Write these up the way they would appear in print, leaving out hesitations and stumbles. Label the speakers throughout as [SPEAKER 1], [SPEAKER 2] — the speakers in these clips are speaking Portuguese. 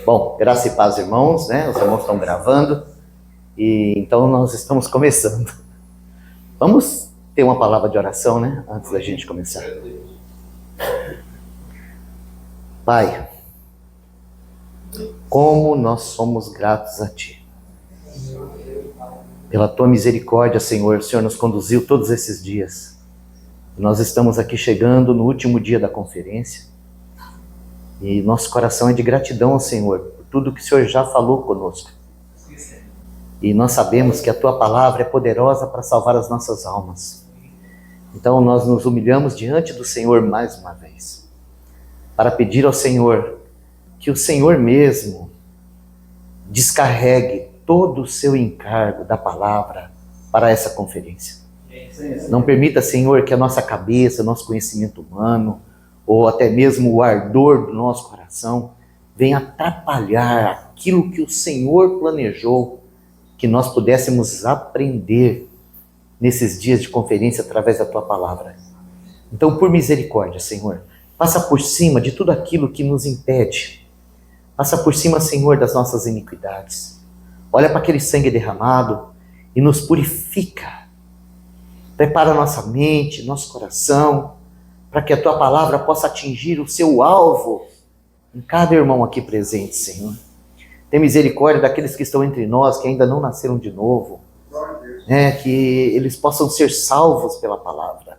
[SPEAKER 1] Bom, graça e paz, irmãos, né? Os irmãos estão gravando e então nós estamos começando. Vamos ter uma palavra de oração, né? Antes da gente começar. Pai, como nós somos gratos a Ti. Pela Tua misericórdia, Senhor, o Senhor nos conduziu todos esses dias. Nós estamos aqui chegando no último dia da conferência. E nosso coração é de gratidão ao Senhor, por tudo que o Senhor já falou conosco. E nós sabemos que a Tua palavra é poderosa para salvar as nossas almas. Então nós nos humilhamos diante do Senhor mais uma vez, para pedir ao Senhor que o Senhor mesmo descarregue todo o seu encargo da palavra para essa conferência. Não permita, Senhor, que a nossa cabeça, nosso conhecimento humano, ou até mesmo o ardor do nosso coração, venha atrapalhar aquilo que o Senhor planejou que nós pudéssemos aprender nesses dias de conferência através da Tua palavra. Então, por misericórdia, Senhor, passa por cima de tudo aquilo que nos impede. Passa por cima, Senhor, das nossas iniquidades. Olha para aquele sangue derramado e nos purifica. Prepara nossa mente, nosso coração, para que a Tua palavra possa atingir o seu alvo em cada irmão aqui presente, Senhor. Tem misericórdia daqueles que estão entre nós, que ainda não nasceram de novo, que eles possam ser salvos pela palavra.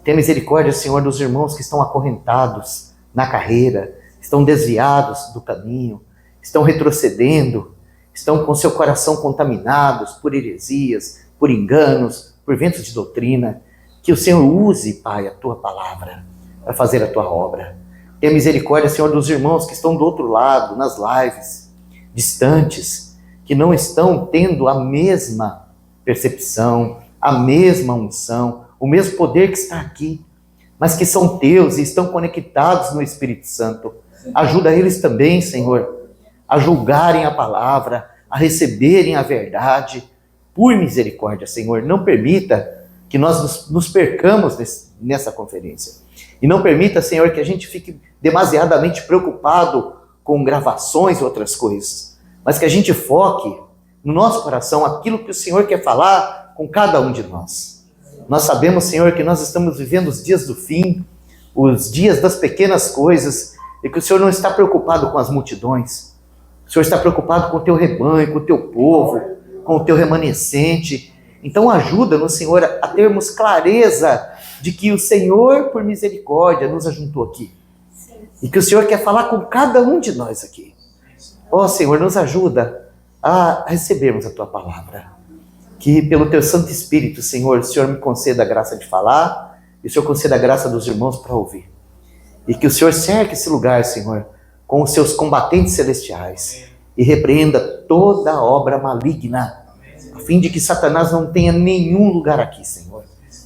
[SPEAKER 1] Tem misericórdia, Senhor, dos irmãos que estão acorrentados na carreira, estão desviados do caminho, estão retrocedendo, estão com seu coração contaminados por heresias, por enganos, por ventos de doutrina. Que o Senhor use, Pai, a Tua palavra para fazer a Tua obra. Tenha misericórdia, Senhor, dos irmãos que estão do outro lado, nas lives, distantes, que não estão tendo a mesma percepção, a mesma unção, o mesmo poder que está aqui, mas que são Teus e estão conectados no Espírito Santo. Ajuda eles também, Senhor, a julgarem a palavra, a receberem a verdade. Por misericórdia, Senhor, não permita que nós nos percamos nessa conferência. E não permita, Senhor, que a gente fique demasiadamente preocupado com gravações e outras coisas, mas que a gente foque no nosso coração aquilo que o Senhor quer falar com cada um de nós. Nós sabemos, Senhor, que nós estamos vivendo os dias do fim, os dias das pequenas coisas, e que o Senhor não está preocupado com as multidões. O Senhor está preocupado com o Teu rebanho, com o Teu povo, com o Teu remanescente. Então ajuda-nos, Senhor, a termos clareza de que o Senhor, por misericórdia, nos ajuntou aqui. E que o Senhor quer falar com cada um de nós aqui. Ó Senhor, nos ajuda a recebermos a Tua palavra. Que pelo Teu Santo Espírito, Senhor, o Senhor me conceda a graça de falar, e o Senhor conceda a graça dos irmãos para ouvir. E que o Senhor cerque esse lugar, Senhor, com os Seus combatentes celestiais, e repreenda toda a obra maligna, a fim de que Satanás não tenha nenhum lugar aqui, Senhor.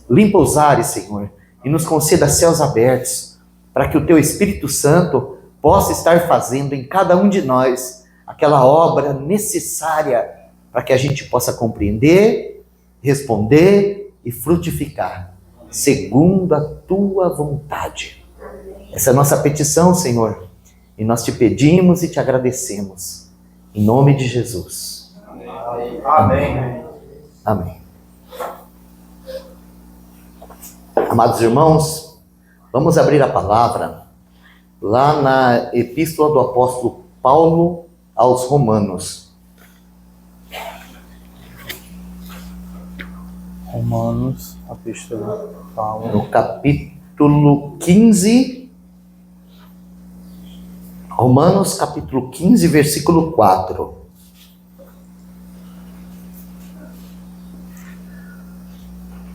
[SPEAKER 1] Limpa os ares, Senhor, e nos conceda céus abertos, para que o Teu Espírito Santo possa estar fazendo em cada um de nós aquela obra necessária para que a gente possa compreender, responder e frutificar, segundo a Tua vontade. Essa é a nossa petição, Senhor, e nós Te pedimos e Te agradecemos, em nome de Jesus. Amém. Amém. Amados irmãos, vamos abrir a palavra lá na Epístola do Apóstolo Paulo aos Romanos.
[SPEAKER 2] Romanos, Epístola de Paulo.
[SPEAKER 1] No capítulo 15. Romanos, capítulo 15, versículo 4.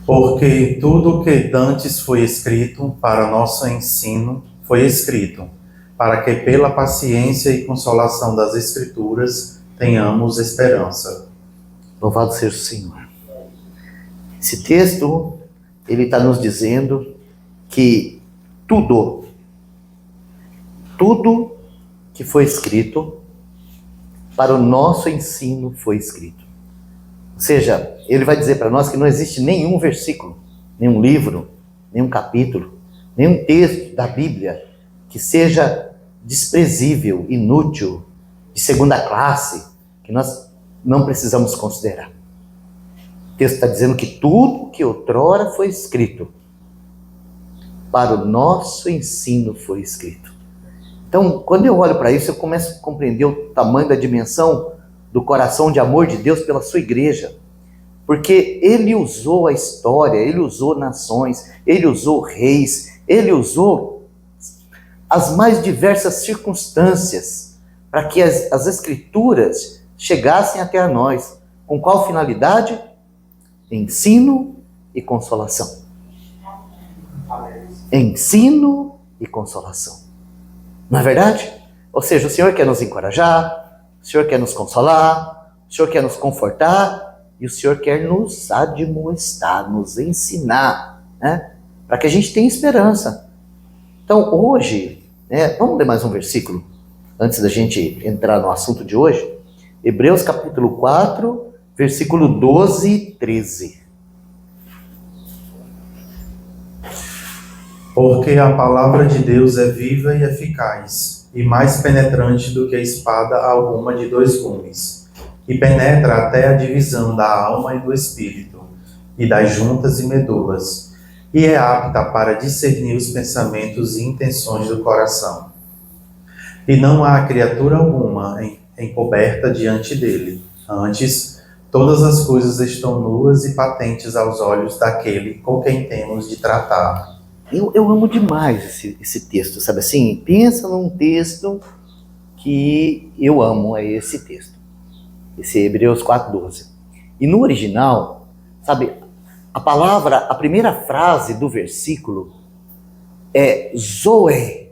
[SPEAKER 3] Porque tudo o que dantes foi escrito para nosso ensino foi escrito, para que pela paciência e consolação das Escrituras tenhamos esperança.
[SPEAKER 1] Louvado seja o Senhor. Esse texto, ele está nos dizendo que tudo que foi escrito para o nosso ensino foi escrito. Ou seja, ele vai dizer para nós que não existe nenhum versículo, nenhum livro, nenhum capítulo, nenhum texto da Bíblia que seja desprezível, inútil, de segunda classe que nós não precisamos considerar. O texto está dizendo que tudo que outrora foi escrito, para o nosso ensino foi escrito. Então, quando eu olho para isso, eu começo a compreender o tamanho da dimensão do coração de amor de Deus pela sua igreja. Porque Ele usou a história, Ele usou nações, Ele usou reis, Ele usou as mais diversas circunstâncias para que as Escrituras chegassem até a nós. Com qual finalidade? Ensino e consolação. Ensino e consolação. Não é verdade? Ou seja, o Senhor quer nos encorajar, o Senhor quer nos consolar, o Senhor quer nos confortar e o Senhor quer nos admoestar, nos ensinar, né? Para que a gente tenha esperança. Então, hoje, vamos ler mais um versículo antes da gente entrar no assunto de hoje. Hebreus capítulo 4, versículo 12 e 13.
[SPEAKER 3] Porque a palavra de Deus é viva e eficaz, e mais penetrante do que a espada alguma de dois gumes, e penetra até a divisão da alma e do espírito, e das juntas e medulas, e é apta para discernir os pensamentos e intenções do coração. E não há criatura alguma encoberta diante dele. Antes, todas as coisas estão nuas e patentes aos olhos daquele com quem temos de tratar.
[SPEAKER 1] Eu amo demais esse texto, sabe assim? Pensa num texto que eu amo, é esse texto. Esse Hebreus 4:12. E no original, sabe, a primeira frase do versículo é Zoe.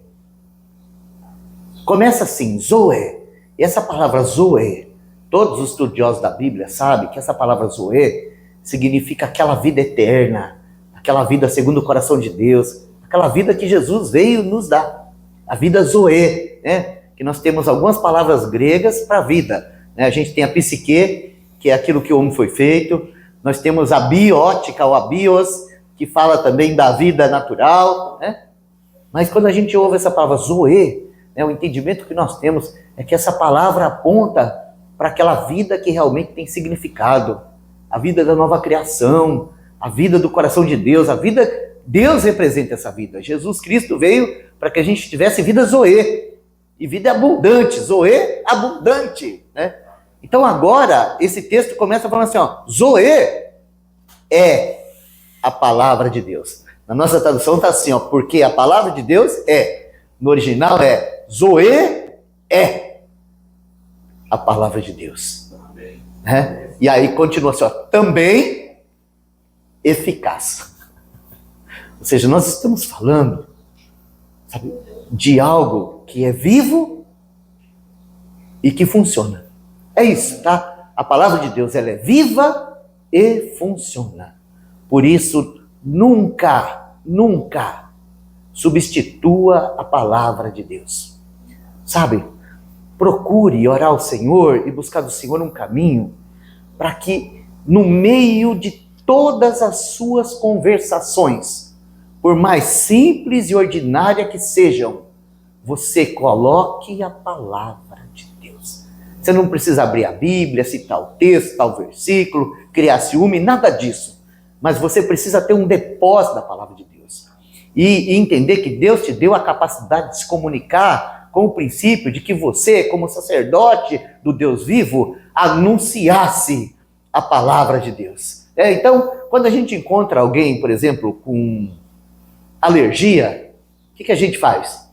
[SPEAKER 1] Começa assim, Zoe. E essa palavra Zoe, todos os estudiosos da Bíblia sabem que essa palavra Zoe significa aquela vida eterna, aquela vida segundo o coração de Deus, aquela vida que Jesus veio nos dar. A vida Zoe, né? Que nós temos algumas palavras gregas para vida. Né? A gente tem a psique, que é aquilo que o homem foi feito. Nós temos a biótica, ou a bios, que fala também da vida natural. Né? Mas quando a gente ouve essa palavra Zoe, o entendimento que nós temos é que essa palavra aponta para aquela vida que realmente tem significado. A vida da nova criação, a vida do coração de Deus, a vida, Deus representa essa vida. Jesus Cristo veio para que a gente tivesse vida Zoe, e vida abundante, Zoe abundante, né? Então agora, esse texto começa falando assim, ó, Zoe é a palavra de Deus. Na nossa tradução está assim, ó, porque a palavra de Deus é. No original é Zoe é a palavra de Deus. Né? E aí continua assim, ó, também eficaz. Ou seja, nós estamos falando, sabe, de algo que é vivo e que funciona. É isso, tá? A palavra de Deus, ela é viva e funciona. Por isso, nunca substitua a palavra de Deus. Sabe? Procure orar ao Senhor e buscar do Senhor um caminho para que, no meio de todas as suas conversações, por mais simples e ordinária que sejam, você coloque a palavra de Deus. Você não precisa abrir a Bíblia, citar o texto, tal versículo, criar ciúme, nada disso. Mas você precisa ter um depósito da palavra de Deus. E entender que Deus te deu a capacidade de se comunicar com o princípio de que você, como sacerdote do Deus vivo, anunciasse a palavra de Deus. Então, quando a gente encontra alguém, por exemplo, com alergia, o que a gente faz?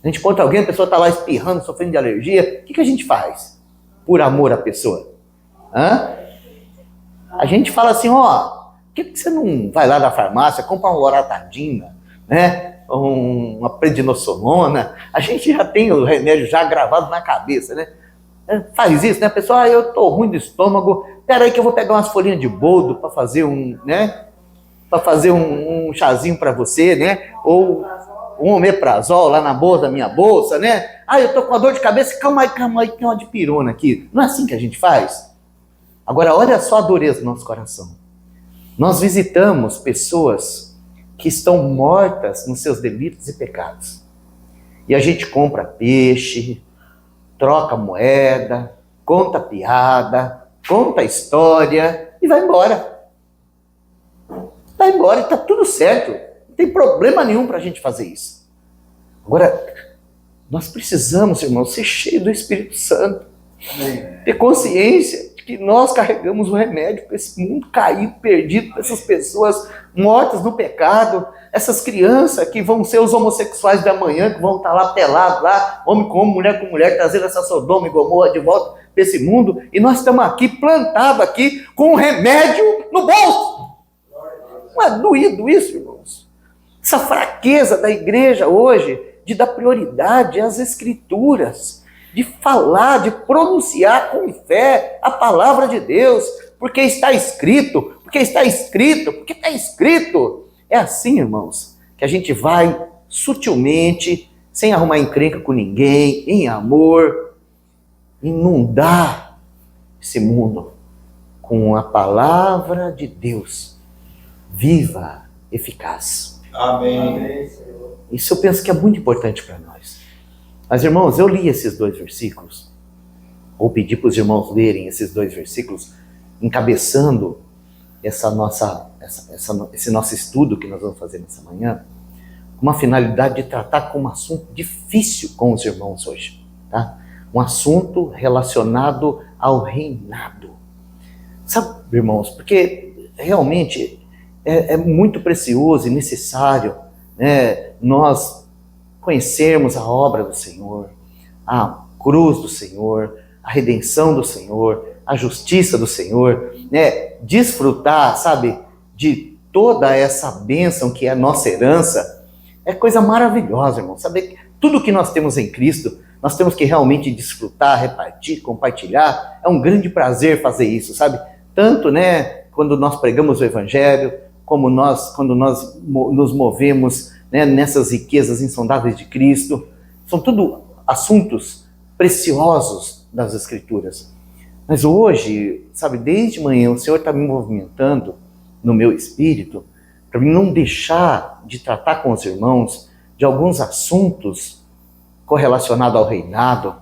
[SPEAKER 1] A gente encontra alguém, a pessoa está lá espirrando, sofrendo de alergia, o que a gente faz? Por amor à pessoa. A gente fala assim, ó, por que você não vai lá na farmácia, compra uma loratadina, né? Uma prednisolona? A gente já tem o remédio já gravado na cabeça, né? Faz isso, né? A pessoa, eu tô ruim do estômago, peraí que eu vou pegar umas folhinhas de boldo para fazer para fazer um chazinho para você, né? Ou um omeprazol lá na bolsa da minha bolsa, né? Eu tô com uma dor de cabeça, calma aí, tem uma dipirona aqui. Não é assim que a gente faz? Agora, olha só a dureza do nosso coração. Nós visitamos pessoas que estão mortas nos seus delitos e pecados. E a gente compra peixe, troca moeda, conta piada, conta história e vai embora. Vai embora e está tudo certo. Não tem problema nenhum para a gente fazer isso. Agora, nós precisamos, irmãos, ser cheios do Espírito Santo. Ter consciência de que nós carregamos o remédio para esse mundo caído, perdido, para essas pessoas mortas no pecado, essas crianças que vão ser os homossexuais da manhã, que vão estar lá pelados, lá, homem com mulher, trazendo essa Sodoma e Gomorra de volta para esse mundo, e nós estamos aqui, plantados aqui, com o remédio no bolso. Não é doído isso, irmãos? Essa fraqueza da igreja hoje, de dar prioridade às Escrituras, de falar, de pronunciar com fé a palavra de Deus, porque está escrito, porque está escrito, porque está escrito. É assim, irmãos, que a gente vai sutilmente, sem arrumar encrenca com ninguém, em amor, inundar esse mundo com a palavra de Deus, viva, eficaz.
[SPEAKER 4] Amém.
[SPEAKER 1] Isso eu penso que é muito importante para nós. Mas, irmãos, eu li esses 2 versículos, ou pedi para os irmãos lerem esses 2 versículos, encabeçando esse nosso estudo que nós vamos fazer nessa manhã, com uma finalidade de tratar com um assunto difícil com os irmãos hoje, tá? Um assunto relacionado ao reinado. Sabe, irmãos, porque realmente é muito precioso e necessário, né, nós conhecermos a obra do Senhor, a cruz do Senhor, a redenção do Senhor, a justiça do Senhor, né, desfrutar, sabe, de toda essa bênção que é a nossa herança, é coisa maravilhosa, irmão. Saber que tudo que nós temos em Cristo, nós temos que realmente desfrutar, repartir, compartilhar. É um grande prazer fazer isso, sabe? Tanto, né, quando nós pregamos o Evangelho, como quando nós nos movemos, né, nessas riquezas insondáveis de Cristo. São tudo assuntos preciosos das Escrituras. Mas hoje, sabe, desde manhã o Senhor está me movimentando no meu espírito para não deixar de tratar com os irmãos de alguns assuntos correlacionados ao reinado,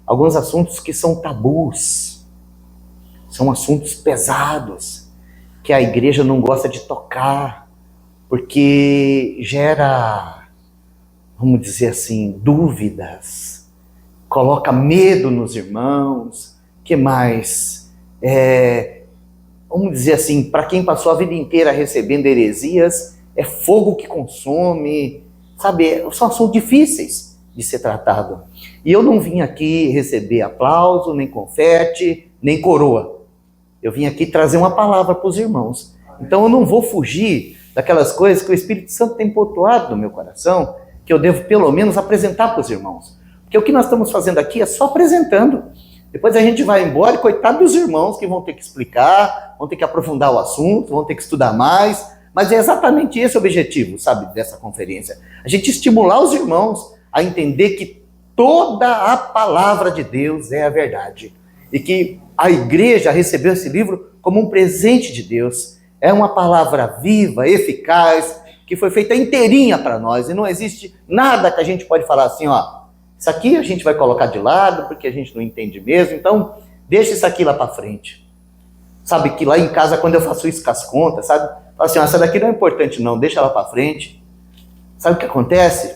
[SPEAKER 1] alguns assuntos que são tabus, são assuntos pesados, que a igreja não gosta de tocar, porque gera, vamos dizer assim, dúvidas, coloca medo nos irmãos. Que mais? Vamos dizer assim, para quem passou a vida inteira recebendo heresias, é fogo que consome, sabe? São assuntos difíceis de ser tratado. E eu não vim aqui receber aplauso, nem confete, nem coroa. Eu vim aqui trazer uma palavra para os irmãos. Então eu não vou fugir daquelas coisas que o Espírito Santo tem pontuado no meu coração, que eu devo pelo menos apresentar para os irmãos. Porque o que nós estamos fazendo aqui é só apresentando. Depois a gente vai embora e coitado dos irmãos que vão ter que explicar, vão ter que aprofundar o assunto, vão ter que estudar mais. Mas é exatamente esse o objetivo, sabe, dessa conferência. A gente estimular os irmãos a entender que toda a palavra de Deus é a verdade. E que a igreja recebeu esse livro como um presente de Deus. É uma palavra viva, eficaz, que foi feita inteirinha para nós. E não existe nada que a gente pode falar assim, ó, isso aqui a gente vai colocar de lado, porque a gente não entende mesmo, então deixa isso aqui lá para frente. Sabe que lá em casa, quando eu faço isso com as contas, sabe? Falo assim, essa daqui não é importante não, deixa ela para frente. Sabe o que acontece?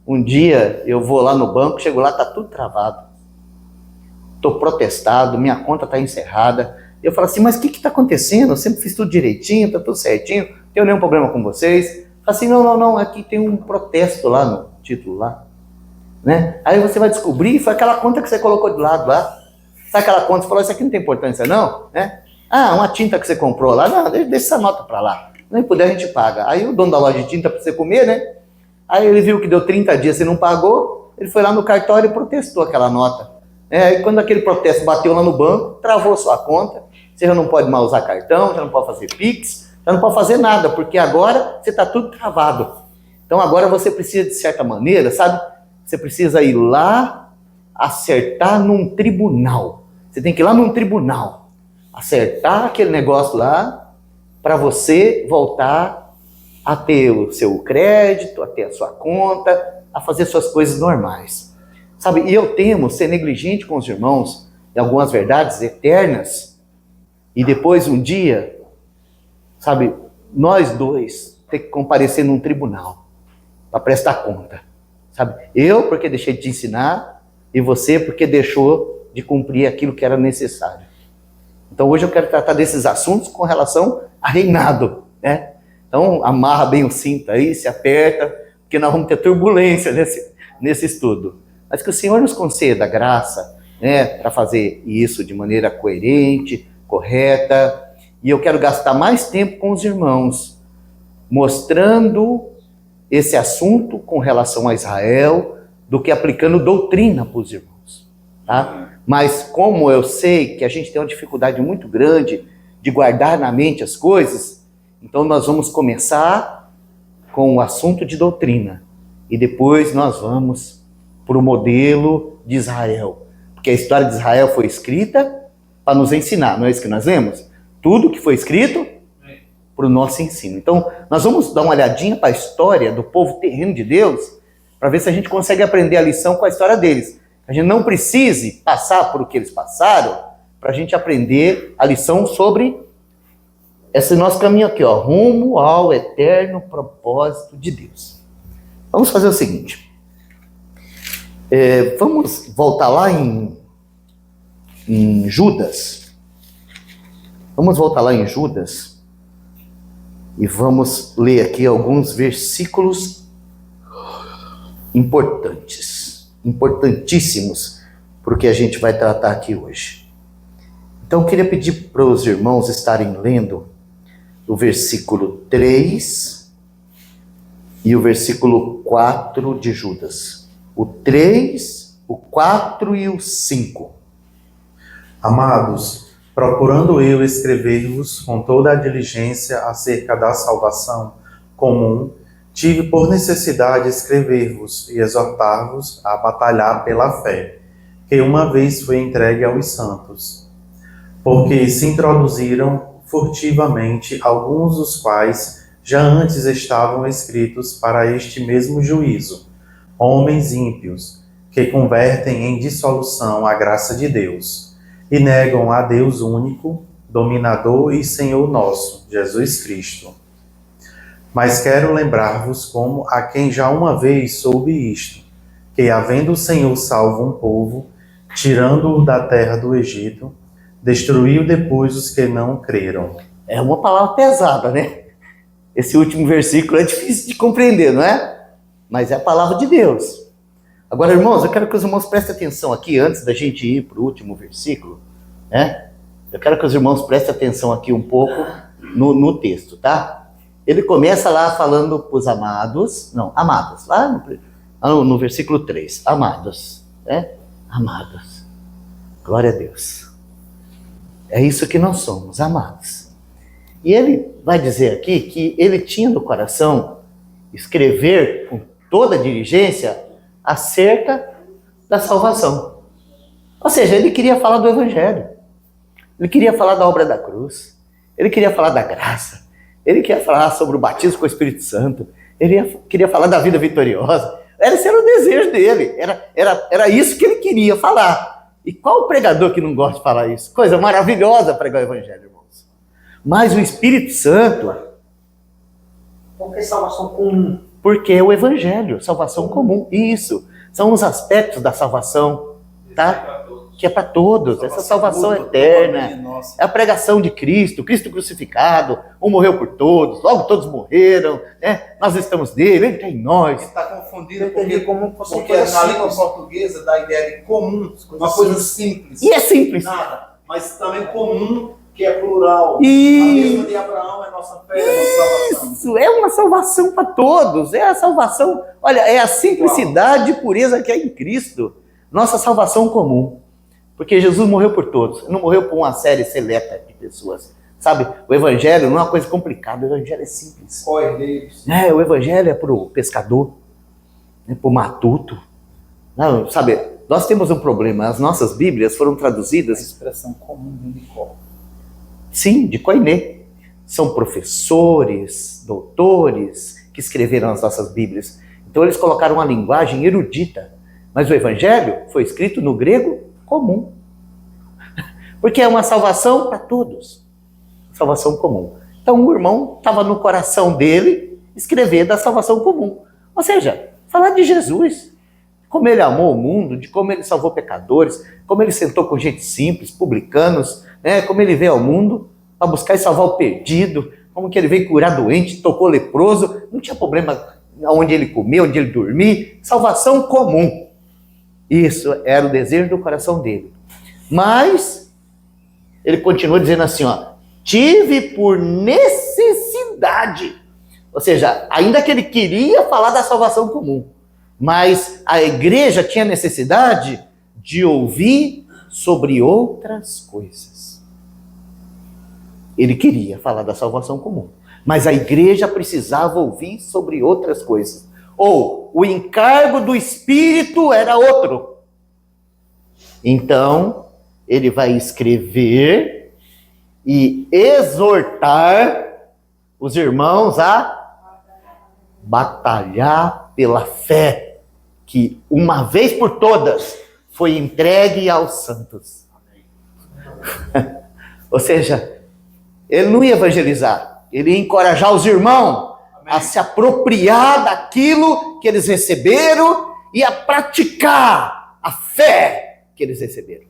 [SPEAKER 1] Um dia eu vou lá no banco, chego lá, tá tudo travado. Estou protestado, minha conta está encerrada. Eu falo assim, mas o que está acontecendo? Eu sempre fiz tudo direitinho, está tudo certinho, não tenho nenhum problema com vocês. Eu falo assim, não, aqui tem um protesto lá no título lá. Né? Aí você vai descobrir, foi aquela conta que você colocou de lado lá. Sabe aquela conta, você falou, isso aqui não tem importância não? Né? Ah, uma tinta que você comprou lá, não, deixa essa nota para lá. Nem puder a gente paga. Aí o dono da loja de tinta para você comer, né? Aí ele viu que deu 30 dias, você não pagou, ele foi lá no cartório e protestou aquela nota. Aí quando aquele protesto bateu lá no banco, travou sua conta, você já não pode mais usar cartão, já não pode fazer Pix, já não pode fazer nada, porque agora você está tudo travado. Então agora você precisa, de certa maneira, sabe? Você precisa ir lá, acertar num tribunal. Você tem que ir lá num tribunal, acertar aquele negócio lá, para você voltar a ter o seu crédito, a ter a sua conta, a fazer suas coisas normais. Sabe, e eu temo ser negligente com os irmãos em algumas verdades eternas, e depois um dia, sabe, nós dois ter que comparecer num tribunal para prestar conta. Sabe, eu porque deixei de te ensinar, e você porque deixou de cumprir aquilo que era necessário. Então hoje eu quero tratar desses assuntos com relação a reinado, né? Então amarra bem o cinto aí, se aperta, porque nós vamos ter turbulência nesse estudo. Mas que o Senhor nos conceda a graça, né, para fazer isso de maneira coerente, correta. E eu quero gastar mais tempo com os irmãos, mostrando esse assunto com relação a Israel, do que aplicando doutrina para os irmãos, tá? Mas como eu sei que a gente tem uma dificuldade muito grande de guardar na mente as coisas, então nós vamos começar com o assunto de doutrina, e depois nós vamos para o modelo de Israel, porque a história de Israel foi escrita para nos ensinar, não é isso que nós lemos? Tudo que foi escrito para o nosso ensino. Então, nós vamos dar uma olhadinha para a história do povo terreno de Deus, para ver se a gente consegue aprender a lição com a história deles. A gente não precise passar por o que eles passaram, para a gente aprender a lição sobre esse nosso caminho aqui, ó, rumo ao eterno propósito de Deus. Vamos fazer o seguinte. Vamos voltar lá em Judas. Vamos voltar lá em Judas e vamos ler aqui alguns versículos importantíssimos para o que a gente vai tratar aqui hoje. Então eu queria pedir para os irmãos estarem lendo o versículo 3 e o versículo 4 de Judas. O 3, o 4 e o 5.
[SPEAKER 3] Amados, procurando eu escrever-vos com toda a diligência acerca da salvação comum, tive por necessidade escrever-vos e exortar-vos a batalhar pela fé, que uma vez foi entregue aos santos. Porque se introduziram furtivamente alguns dos quais já antes estavam escritos para este mesmo juízo, homens ímpios, que convertem em dissolução a graça de Deus, e negam a Deus único, dominador e Senhor nosso, Jesus Cristo. Mas quero lembrar-vos como a quem já uma vez soube isto, que havendo o Senhor salvo um povo, tirando-o da terra do Egito, destruiu depois os que não creram.
[SPEAKER 1] É uma palavra pesada, né? Esse último versículo é difícil de compreender, não é? Mas é a palavra de Deus. Agora, irmãos, eu quero que os irmãos prestem atenção aqui, antes da gente ir para o último versículo, né? Eu quero que os irmãos prestem atenção aqui um pouco no texto, tá? Ele começa lá falando para os amados, lá no versículo 3, amados, né? Amados, glória a Deus. É isso que nós somos, amados. E ele vai dizer aqui que ele tinha no coração escrever com toda a diligência acerca da salvação. Ou seja, ele queria falar do Evangelho, ele queria falar da obra da cruz, ele queria falar da graça, ele queria falar sobre o batismo com o Espírito Santo, ele queria falar da vida vitoriosa. Esse era o desejo dele, era isso que ele queria falar. E qual pregador que não gosta de falar isso? Coisa maravilhosa pregar o Evangelho, irmãos. Mas o Espírito Santo...
[SPEAKER 4] Porque salvação comum.
[SPEAKER 1] Porque é o Evangelho, salvação comum. Isso, são os aspectos da salvação, tá? Que é para todos, essa salvação eterna, é a pregação de Cristo crucificado, um morreu por todos, logo todos morreram, né? Nós estamos nele, ele está em nós.
[SPEAKER 4] Está confundido porque na língua portuguesa dá a ideia de comum, uma coisa simples.
[SPEAKER 1] E é simples.
[SPEAKER 4] Nada, mas também comum, que é plural.
[SPEAKER 1] E...
[SPEAKER 4] a mesma de Abraão é nossa fé, é nossa salvação.
[SPEAKER 1] Isso, é uma salvação para todos, é a salvação, olha, é a simplicidade e pureza que é em Cristo, nossa salvação comum. Porque Jesus morreu por todos, ele não morreu por uma série seleta de pessoas, sabe? O Evangelho não é uma coisa complicada, o Evangelho é simples.
[SPEAKER 4] Cordeiros.
[SPEAKER 1] O Evangelho é para o pescador, para o matuto. Não, sabe, nós temos um problema, as nossas Bíblias foram traduzidas...
[SPEAKER 2] A expressão comum de Nicó.
[SPEAKER 1] Sim, de koiné. São professores, doutores, que escreveram as nossas Bíblias. Então eles colocaram uma linguagem erudita, Mas o evangelho foi escrito no grego comum. Porque é uma salvação para todos. Salvação comum. Então o irmão estava no coração dele escrever da salvação comum. Ou seja, falar de Jesus. Como ele amou o mundo, de como ele salvou pecadores, como ele sentou com gente simples, publicanos, né? Como ele veio ao mundo para buscar e salvar o perdido, como que ele veio curar doente, tocou leproso, não tinha problema onde ele comia, onde ele dormia, salvação comum. Isso era o desejo do coração dele. Mas ele continua dizendo assim, ó, tive por necessidade. Ou seja, ainda que ele queria falar da salvação comum, mas a igreja tinha necessidade de ouvir sobre outras coisas. Ele queria falar da salvação comum, mas a igreja precisava ouvir sobre outras coisas. Ou o encargo do Espírito era outro. Então, ele vai escrever e exortar os irmãos a batalhar pela fé que uma vez por todas foi entregue aos santos. Ou seja, ele não ia evangelizar, ele ia encorajar os irmãos a se apropriar daquilo que eles receberam e a praticar a fé que eles receberam.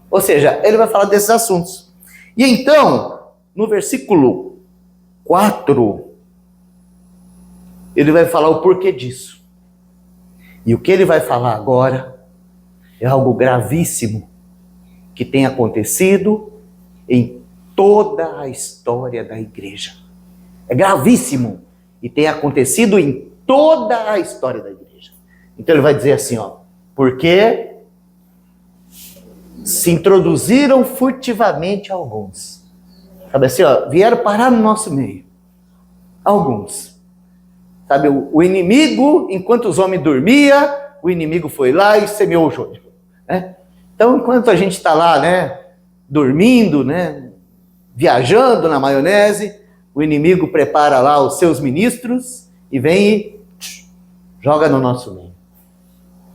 [SPEAKER 1] Ou seja, ele vai falar desses assuntos. E então, no versículo 4, ele vai falar o porquê disso. E o que ele vai falar agora é algo gravíssimo que tem acontecido em toda a história da igreja. É gravíssimo e tem acontecido em toda a história da igreja. Então ele vai dizer assim, ó, porque se introduziram furtivamente alguns. Sabe assim, ó, vieram parar no nosso meio. Alguns. Sabe, o inimigo, enquanto os homens dormiam, o inimigo foi lá e semeou o joio. Né? Então, enquanto a gente está lá, né, dormindo, né, viajando na maionese, o inimigo prepara lá os seus ministros e vem e joga no nosso meio.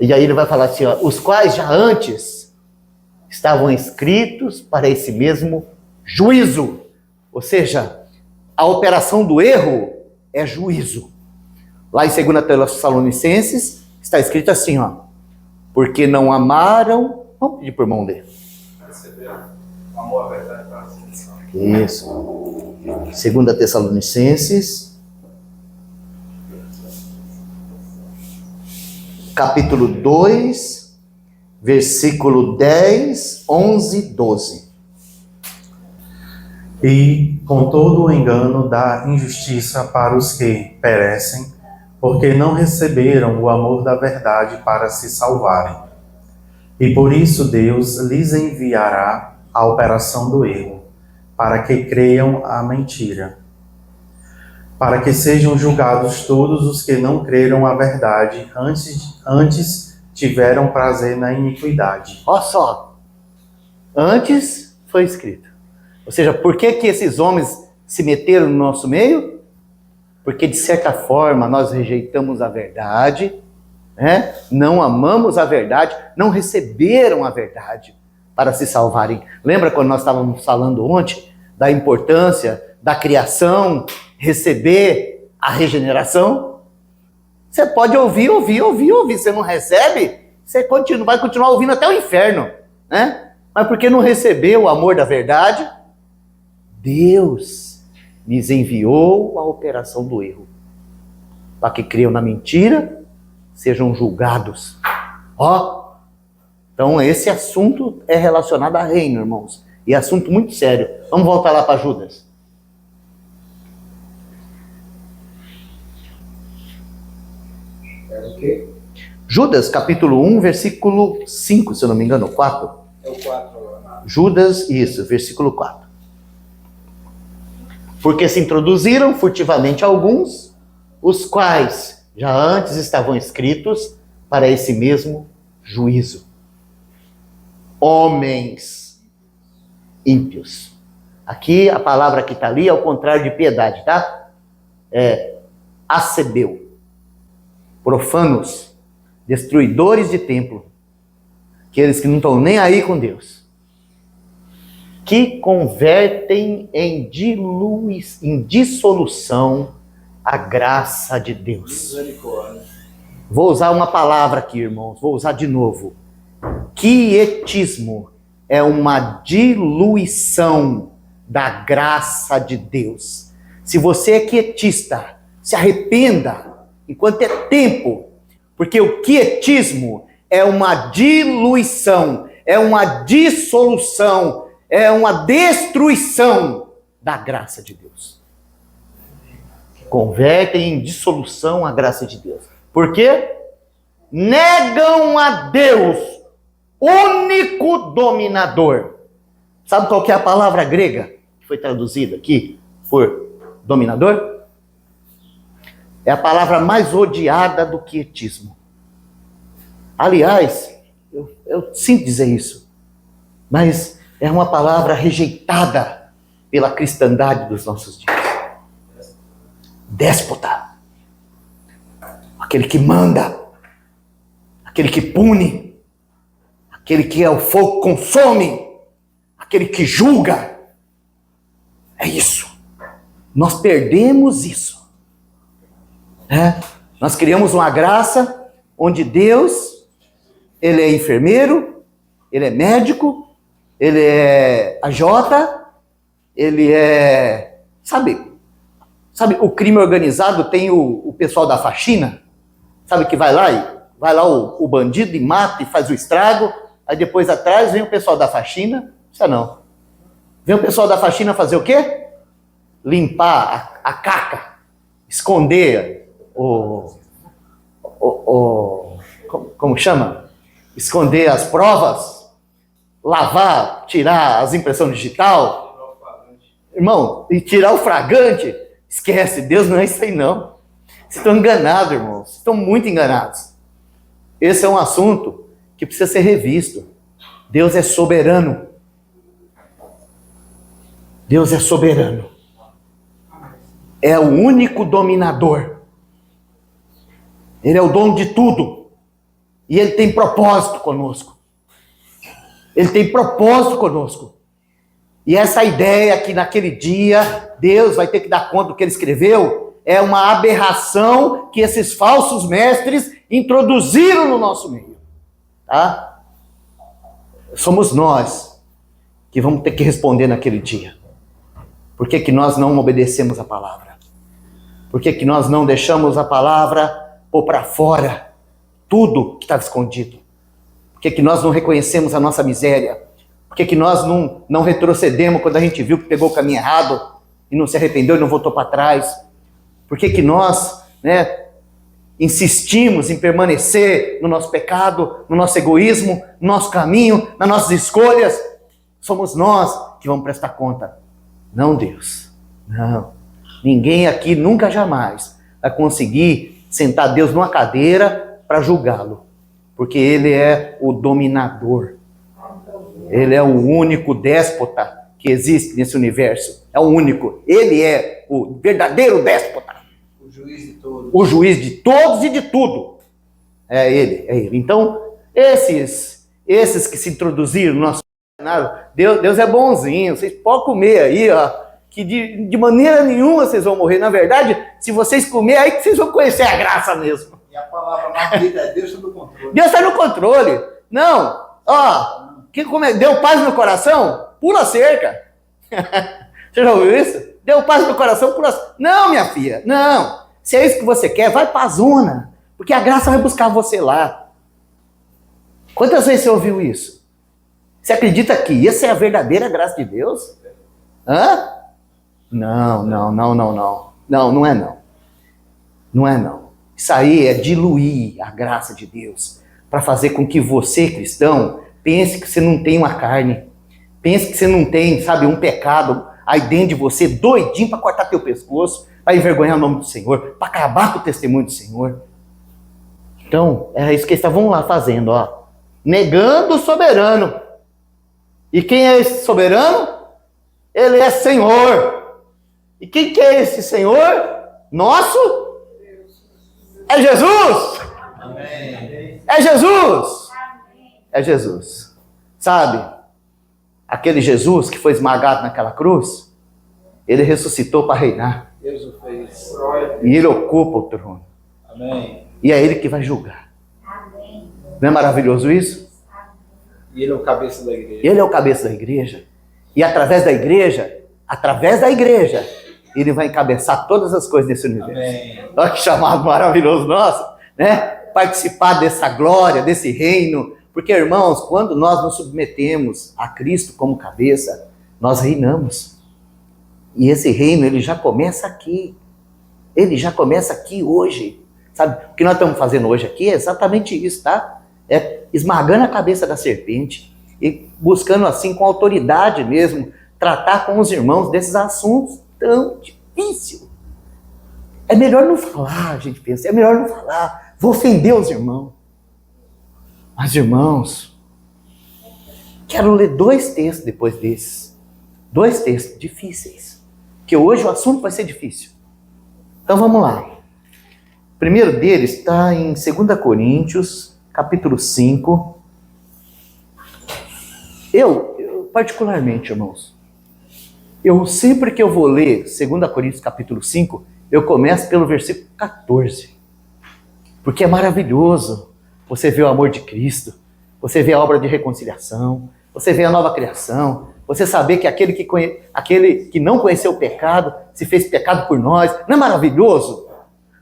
[SPEAKER 1] E aí ele vai falar assim, ó, os quais já antes estavam escritos para esse mesmo juízo. Ou seja, a operação do erro é juízo. Lá em 2 Tessalonicenses está escrito assim, ó, porque não amaram, vamos pedir por mão dele.
[SPEAKER 4] Amor à verdade para a salvação.
[SPEAKER 1] Isso. 2 Tessalonicenses, capítulo 2, versículo 10, 11, 12.
[SPEAKER 3] E com todo o engano da injustiça para os que perecem, porque não receberam o amor da verdade para se salvarem. E por isso Deus lhes enviará a operação do erro, para que creiam a mentira, para que sejam julgados todos os que não creram a verdade, antes tiveram prazer na iniquidade.
[SPEAKER 1] Olha só, antes foi escrito. Ou seja, por que esses homens se meteram no nosso meio? Porque, de certa forma, nós rejeitamos a verdade, né? Não amamos a verdade, não receberam a verdade para se salvarem. Lembra quando nós estávamos falando ontem da importância da criação, receber a regeneração? Você pode ouvir. Você não recebe, você vai continuar ouvindo até o inferno, né? Mas porque não recebeu o amor da verdade, Deus lhes enviou a operação do erro, para que creiam na mentira, sejam julgados. Ó, então esse assunto é relacionado a reino, irmãos, e assunto muito sério. Vamos voltar lá para Judas.
[SPEAKER 4] É o quê?
[SPEAKER 1] Judas, capítulo 1, versículo 5, se eu não me engano, 4.
[SPEAKER 4] É o 4 agora.
[SPEAKER 1] Judas, isso, versículo 4. Porque se introduziram furtivamente alguns, os quais já antes estavam escritos para esse mesmo juízo. Homens ímpios. Aqui, a palavra que está ali é o contrário de piedade, tá? É acebeu. Profanos. destruidores de templo, aqueles que não estão nem aí com Deus, que convertem em dissolução a graça de Deus. Vou usar uma palavra aqui, irmãos, vou usar de novo. Quietismo é uma diluição da graça de Deus. Se você é quietista, se arrependa enquanto é tempo, porque o quietismo é uma diluição, é uma dissolução, é uma destruição da graça de Deus. Convertem em dissolução a graça de Deus. Por quê? Negam a Deus, único dominador. Sabe qual que é a palavra grega que foi traduzida aqui por dominador? É a palavra mais odiada do quietismo. Aliás, eu sinto dizer isso, mas é uma palavra rejeitada pela cristandade dos nossos dias. Déspota. Aquele que manda, aquele que pune, aquele que é o fogo que consome, aquele que julga. É isso. Nós perdemos isso. Nós criamos uma graça onde Deus, Ele é enfermeiro, Ele é médico, Ele é AJ, Ele é... Sabe, o crime organizado tem o pessoal da faxina, sabe, que vai lá o bandido e mata e faz o estrago, aí depois atrás vem o pessoal da faxina, isso não. Vem o pessoal da faxina fazer o quê? Limpar a caca, esconder como chama? Esconder as provas, lavar, tirar as impressões digital. Irmão, e tirar o fragante, esquece, Deus não é isso aí não. Vocês estão enganados, irmãos, vocês estão muito enganados. Esse é um assunto que precisa ser revisto. Deus é soberano. Deus é soberano. É o único dominador. Ele é o dono de tudo. E Ele tem propósito conosco. Ele tem propósito conosco. E essa ideia que naquele dia Deus vai ter que dar conta do que Ele escreveu é uma aberração que esses falsos mestres introduziram no nosso meio. Tá? Somos nós que vamos ter que responder naquele dia. Por que nós não obedecemos a palavra? Por que nós não deixamos a palavra pôr para fora tudo que estava escondido? Por que nós não reconhecemos a nossa miséria? Por que nós não retrocedemos quando a gente viu que pegou o caminho errado e não se arrependeu e não voltou para trás? Por que nós, insistimos em permanecer no nosso pecado, no nosso egoísmo, no nosso caminho, nas nossas escolhas? Somos nós que vamos prestar conta. Não Deus. Não. Ninguém aqui nunca jamais vai conseguir sentar Deus numa cadeira para julgá-lo. Porque Ele é o dominador. Ele é o único déspota que existe nesse universo. É o único. Ele é o verdadeiro déspota.
[SPEAKER 4] O juiz de todos.
[SPEAKER 1] O juiz de todos e de tudo. É Ele. Então, esses que se introduziram no nosso cenário, Deus é bonzinho. Vocês podem comer aí, ó, que de maneira nenhuma vocês vão morrer. Na verdade, se vocês comerem, aí que vocês vão conhecer a graça mesmo.
[SPEAKER 4] E a palavra mais bonita é Deus está no controle.
[SPEAKER 1] Deus está no controle. Não, ó, deu paz no coração? Pula a cerca. Você já ouviu isso? Deu paz no coração? Pula a cerca. Não, minha filha, não. Se é isso que você quer, vai para a zona. Porque a graça vai buscar você lá. Quantas vezes você ouviu isso? Você acredita que essa é a verdadeira graça de Deus? Hã? Não. Não é não. Não é não. Isso aí é diluir a graça de Deus para fazer com que você, cristão, pense que você não tem uma carne. Pense que você não tem, sabe, um pecado aí dentro de você, doidinho para cortar teu pescoço, para envergonhar o nome do Senhor, para acabar com o testemunho do Senhor. Então, é isso que eles estavam lá fazendo, ó. Negando o soberano. E quem é esse soberano? Ele é Senhor. E quem que é esse Senhor? Nosso? É Jesus!
[SPEAKER 4] Amém.
[SPEAKER 1] É Jesus! É Jesus. Sabe, aquele Jesus que foi esmagado naquela cruz, ele ressuscitou para reinar.
[SPEAKER 4] Deus o fez.
[SPEAKER 1] E ele ocupa o trono.
[SPEAKER 4] Amém.
[SPEAKER 1] E é ele que vai julgar. Não é maravilhoso isso?
[SPEAKER 4] E ele é o cabeça da igreja.
[SPEAKER 1] Ele é o cabeça da igreja. E através da igreja, ele vai encabeçar todas as coisas desse universo.
[SPEAKER 4] Amém.
[SPEAKER 1] Olha que chamado maravilhoso nosso, né? Participar dessa glória, desse reino. Porque, irmãos, quando nós nos submetemos a Cristo como cabeça, nós reinamos. E esse reino, ele já começa aqui. Ele já começa aqui hoje. Sabe, o que nós estamos fazendo hoje aqui é exatamente isso, tá? É esmagando a cabeça da serpente e buscando assim, com autoridade mesmo, tratar com os irmãos desses assuntos tão difíceis. É melhor não falar, a gente pensa, é melhor não falar, vou ofender os irmãos. Mas, irmãos, quero ler 2 textos depois desses. 2 textos difíceis, que hoje o assunto vai ser difícil. Então vamos lá. O primeiro deles está em 2 Coríntios, capítulo 5. Eu, particularmente, irmãos, sempre que eu vou ler 2 Coríntios, capítulo 5, eu começo pelo versículo 14. Porque é maravilhoso. Você vê o amor de Cristo, você vê a obra de reconciliação, você vê a nova criação, você saber que aquele que não conheceu o pecado, se fez pecado por nós. Não é maravilhoso?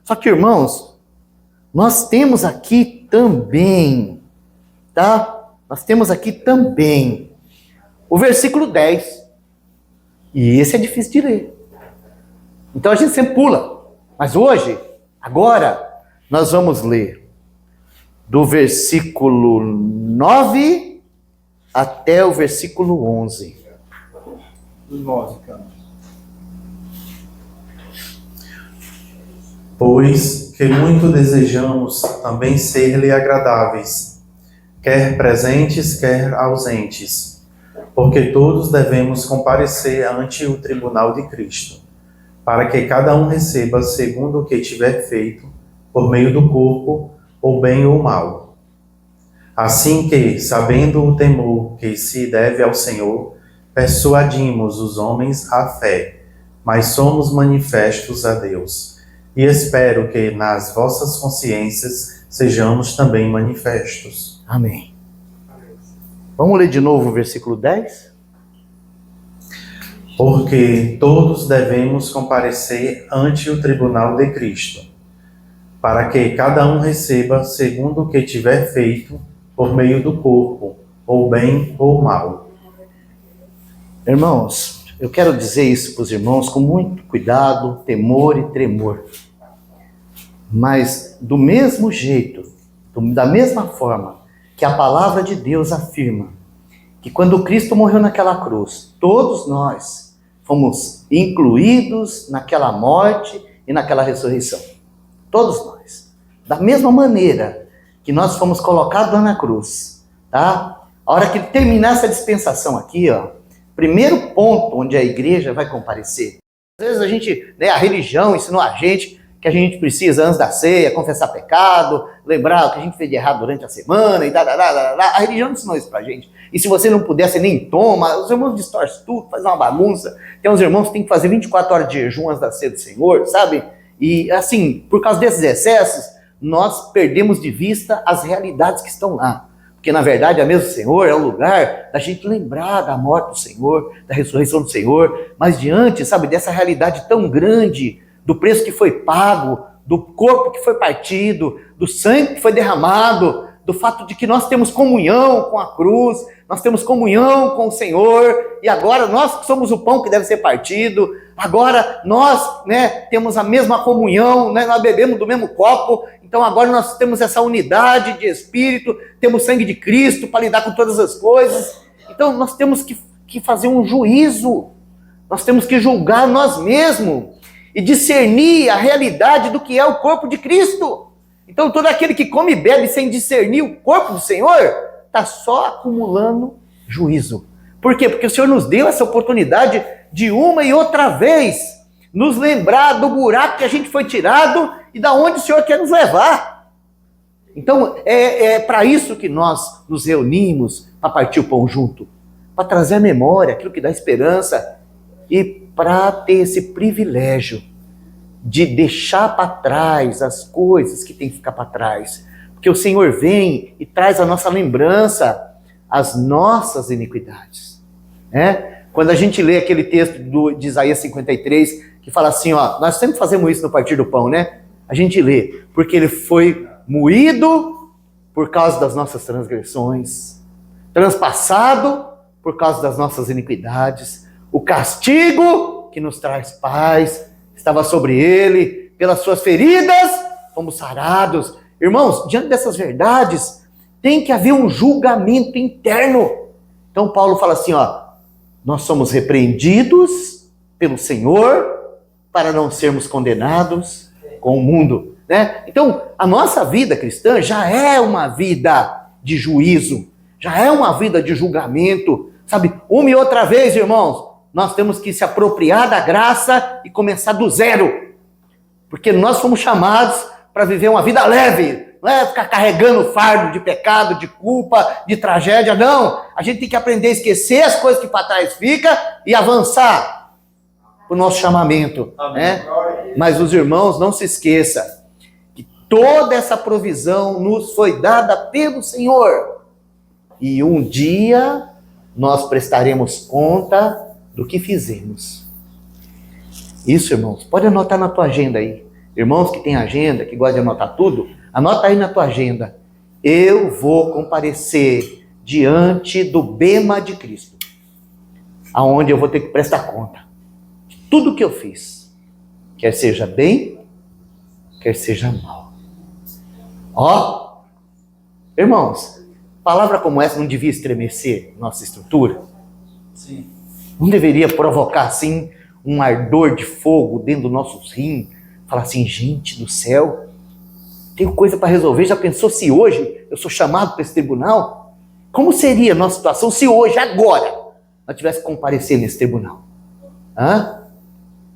[SPEAKER 1] Só que, irmãos, nós temos aqui também, tá? Nós temos aqui também o versículo 10. E esse é difícil de ler. Então a gente sempre pula. Mas hoje, agora, nós vamos ler do versículo 9 até o versículo 11.
[SPEAKER 4] Do 9, cara.
[SPEAKER 3] Pois que muito desejamos também ser-lhe agradáveis, quer presentes, quer ausentes, porque todos devemos comparecer ante o tribunal de Cristo, para que cada um receba segundo o que tiver feito, por meio do corpo, ou bem ou mal. Assim que, sabendo o temor que se deve ao Senhor, persuadimos os homens à fé, mas somos manifestos a Deus. E espero que nas vossas consciências sejamos também manifestos.
[SPEAKER 1] Amém. Vamos ler de novo o versículo 10?
[SPEAKER 3] Porque todos devemos comparecer ante o tribunal de Cristo, para que cada um receba segundo o que tiver feito por meio do corpo, ou bem ou mal.
[SPEAKER 1] Irmãos, eu quero dizer isso para os irmãos com muito cuidado, temor e tremor. Mas do mesmo jeito, da mesma forma que a palavra de Deus afirma que quando Cristo morreu naquela cruz, todos nós fomos incluídos naquela morte e naquela ressurreição. Todos nós. Da mesma maneira que nós fomos colocados lá na cruz, tá? A hora que terminar essa dispensação aqui, ó, primeiro ponto onde a igreja vai comparecer. Às vezes a gente, a religião ensinou a gente que a gente precisa, antes da ceia, confessar pecado, lembrar o que a gente fez de errado durante a semana, e a religião ensinou isso pra gente. E se você não puder, você nem toma, os irmãos distorcem tudo, faz uma bagunça. Tem uns irmãos que tem que fazer 24 horas de jejum antes da ceia do Senhor, sabe? E assim, por causa desses excessos, nós perdemos de vista as realidades que estão lá. Porque, na verdade, a mesa do Senhor é o lugar da gente lembrar da morte do Senhor, da ressurreição do Senhor, mas diante, sabe, dessa realidade tão grande, do preço que foi pago, do corpo que foi partido, do sangue que foi derramado, do fato de que nós temos comunhão com a cruz, nós temos comunhão com o Senhor, e agora nós que somos o pão que deve ser partido, agora nós, temos a mesma comunhão, nós bebemos do mesmo copo, então agora nós temos essa unidade de espírito, temos sangue de Cristo para lidar com todas as coisas. Então nós temos que fazer um juízo, nós temos que julgar nós mesmos e discernir a realidade do que é o corpo de Cristo. Então todo aquele que come e bebe sem discernir o corpo do Senhor, está só acumulando juízo. Por quê? Porque o Senhor nos deu essa oportunidade de uma e outra vez nos lembrar do buraco que a gente foi tirado e da onde o Senhor quer nos levar. Então, é para isso que nós nos reunimos, para partir o pão junto, para trazer à memória aquilo que dá esperança e para ter esse privilégio de deixar para trás as coisas que tem que ficar para trás. Porque o Senhor vem e traz à nossa lembrança as nossas iniquidades. Quando a gente lê aquele texto de Isaías 53, que fala assim, ó, nós sempre fazemos isso no partir do pão, né? A gente lê, porque ele foi moído por causa das nossas transgressões, transpassado por causa das nossas iniquidades, o castigo que nos traz paz estava sobre ele, pelas suas feridas fomos sarados. Irmãos, diante dessas verdades, tem que haver um julgamento interno. Então Paulo fala assim, ó, nós somos repreendidos pelo Senhor para não sermos condenados com o mundo, né? Então, a nossa vida cristã já é uma vida de juízo, já é uma vida de julgamento, sabe? Uma e outra vez, irmãos, nós temos que se apropriar da graça e começar do zero, porque nós fomos chamados para viver uma vida leve, não é ficar carregando fardo de pecado, de culpa, de tragédia, não. A gente tem que aprender a esquecer as coisas que para trás ficam e avançar para o nosso chamamento, né? Mas os irmãos, não se esqueçam que toda essa provisão nos foi dada pelo Senhor. E um dia nós prestaremos conta do que fizemos. Isso, irmãos, pode anotar na tua agenda aí. Irmãos que têm agenda, que gostam de anotar tudo, anota aí na tua agenda. Eu vou comparecer diante do bema de Cristo, aonde eu vou ter que prestar conta de tudo que eu fiz, quer seja bem, quer seja mal. Ó, irmãos, palavra como essa não devia estremecer nossa estrutura?
[SPEAKER 2] Sim.
[SPEAKER 1] Não deveria provocar assim um ardor de fogo dentro dos nossos rins? Falar assim, gente do céu, tenho coisa para resolver. Já pensou se hoje eu sou chamado para esse tribunal? Como seria a nossa situação se hoje, agora, nós tivéssemos que comparecer nesse tribunal?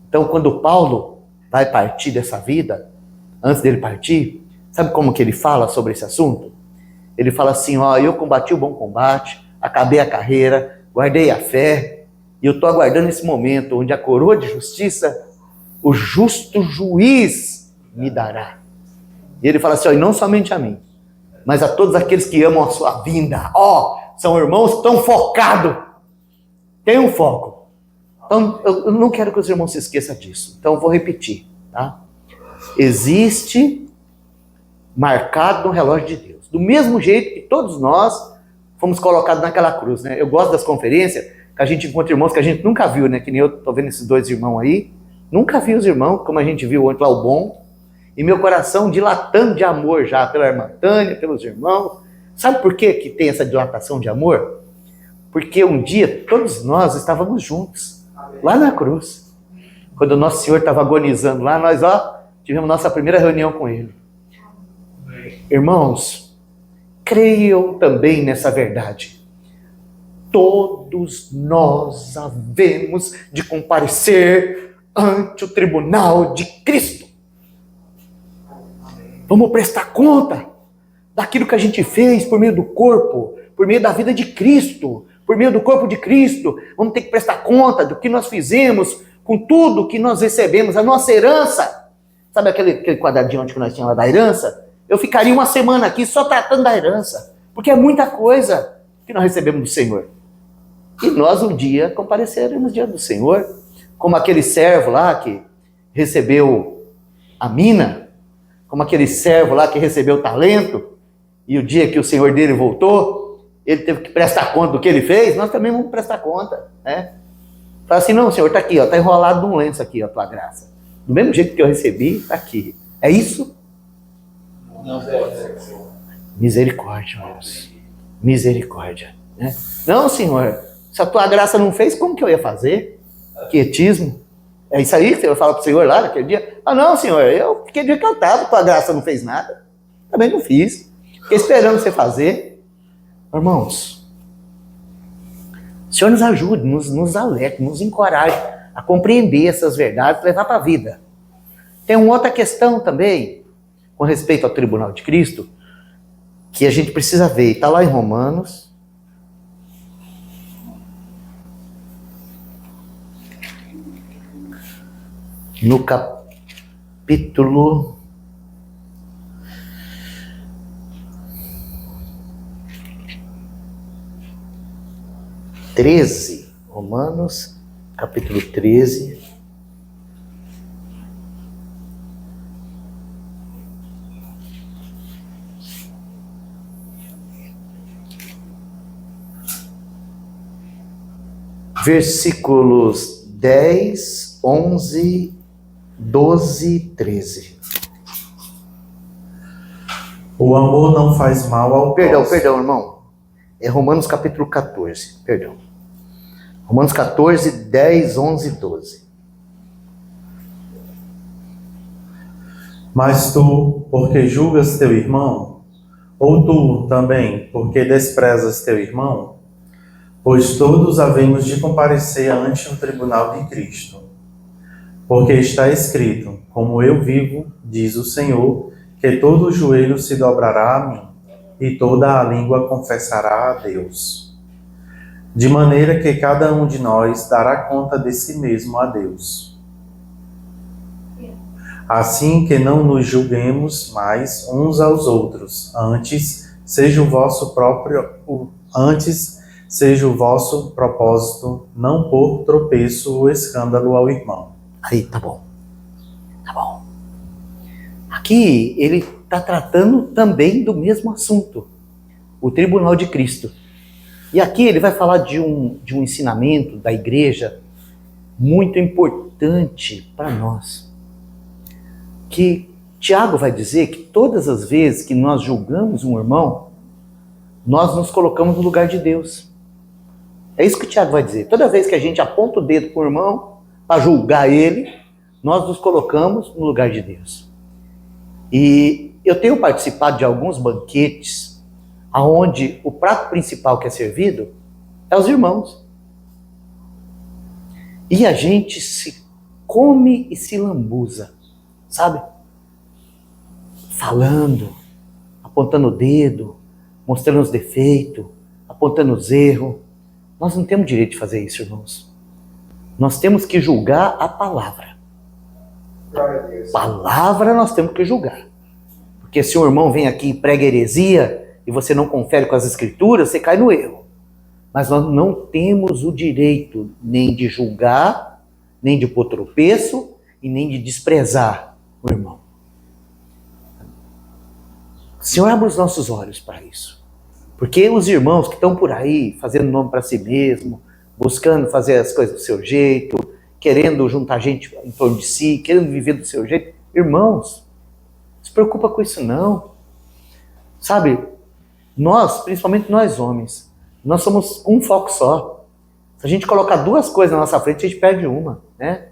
[SPEAKER 1] Então, quando Paulo vai partir dessa vida, antes dele partir, sabe como que ele fala sobre esse assunto? Ele fala assim, ó, eu combati o bom combate, acabei a carreira, guardei a fé, e eu estou aguardando esse momento onde a coroa de justiça, o justo juiz me dará. E ele fala assim, ó, e não somente a mim, mas a todos aqueles que amam a sua vinda. Ó, são irmãos tão focados. Tem um foco. Então, eu não quero que os irmãos se esqueçam disso. Então, eu vou repetir, tá? Existe marcado no relógio de Deus. Do mesmo jeito que todos nós fomos colocados naquela cruz, né? Eu gosto das conferências que a gente encontra irmãos que a gente nunca viu, né? Que nem eu tô vendo esses dois irmãos aí. Nunca vi os irmãos, como a gente viu ontem lá, o bom. E meu coração dilatando de amor já pela irmã Tânia, pelos irmãos. Sabe por que que tem essa dilatação de amor? Porque um dia todos nós estávamos juntos, lá na cruz. Quando o nosso Senhor estava agonizando lá, nós, ó, tivemos nossa primeira reunião com Ele. Irmãos, creiam também nessa verdade. Todos nós havemos de comparecer ante o tribunal de Cristo. Vamos prestar conta daquilo que a gente fez por meio do corpo, por meio da vida de Cristo, por meio do corpo de Cristo. Vamos ter que prestar conta do que nós fizemos com tudo que nós recebemos, a nossa herança. Sabe aquele quadradinho onde nós tínhamos lá da herança? Eu ficaria uma semana aqui só tratando da herança, porque é muita coisa que nós recebemos do Senhor. E nós um dia compareceremos diante do Senhor, como aquele servo lá que recebeu a mina, como aquele servo lá que recebeu o talento, e o dia que o Senhor dele voltou, ele teve que prestar conta do que ele fez, nós também vamos prestar conta, né? Fala assim, não, Senhor, está aqui, está enrolado num lenço aqui, a tua graça. Do mesmo jeito que eu recebi, está aqui. É isso?
[SPEAKER 2] Não,
[SPEAKER 1] Misericórdia, irmãos. Misericórdia, né? Não, Senhor, se a tua graça não fez, como que eu ia fazer? Quietismo. É isso aí que você vai falar para o Senhor lá naquele dia? Ah, não, Senhor, eu fiquei de dia que eu estava, tua graça não fez nada. Também não fiz. Fiquei esperando você fazer. Irmãos, o Senhor nos ajude, nos alerte, nos encoraje a compreender essas verdades, levar para a vida. Tem uma outra questão também, com respeito ao tribunal de Cristo, que a gente precisa ver. Está lá em Romanos. No capítulo 13, Romanos, capítulo 13. Versículos 10, 11, 12, 13.
[SPEAKER 3] O amor não faz mal ao próximo.
[SPEAKER 1] Perdão, irmão. É Romanos capítulo 14, perdão. Romanos 14, 10, 11 e 12.
[SPEAKER 3] Mas tu, porque julgas teu irmão? Ou tu também, porque desprezas teu irmão? Pois todos havemos de comparecer ante o tribunal de Cristo. Porque está escrito, como eu vivo, diz o Senhor, que todo joelho se dobrará a mim, e toda a língua confessará a Deus. De maneira que cada um de nós dará conta de si mesmo a Deus. Assim que não nos julguemos mais uns aos outros, antes seja o vosso propósito não pôr tropeço ou escândalo ao irmão.
[SPEAKER 1] Aí, tá bom. Tá bom. Aqui ele está tratando também do mesmo assunto, o tribunal de Cristo. E aqui ele vai falar de um ensinamento da igreja muito importante para nós. Que Tiago vai dizer que todas as vezes que nós julgamos um irmão, nós nos colocamos no lugar de Deus. É isso que o Tiago vai dizer. Toda vez que a gente aponta o dedo para o irmão, para julgar ele, nós nos colocamos no lugar de Deus. E eu tenho participado de alguns banquetes onde o prato principal que é servido é os irmãos. E a gente se come e se lambuza, sabe? Falando, apontando o dedo, mostrando os defeitos, apontando os erros. Nós não temos direito de fazer isso, irmãos. Nós temos que julgar a palavra. Palavra nós temos que julgar. Porque se um irmão vem aqui e prega heresia e você não confere com as escrituras, você cai no erro. Mas nós não temos o direito nem de julgar, nem de pôr tropeço e nem de desprezar o irmão. O Senhor abre os nossos olhos para isso. Porque os irmãos que estão por aí fazendo nome para si mesmo, buscando fazer as coisas do seu jeito, querendo juntar gente em torno de si, querendo viver do seu jeito. Irmãos, não se preocupa com isso não. Sabe, nós, principalmente nós homens, nós somos um foco só. Se a gente colocar duas coisas na nossa frente, a gente perde uma, né?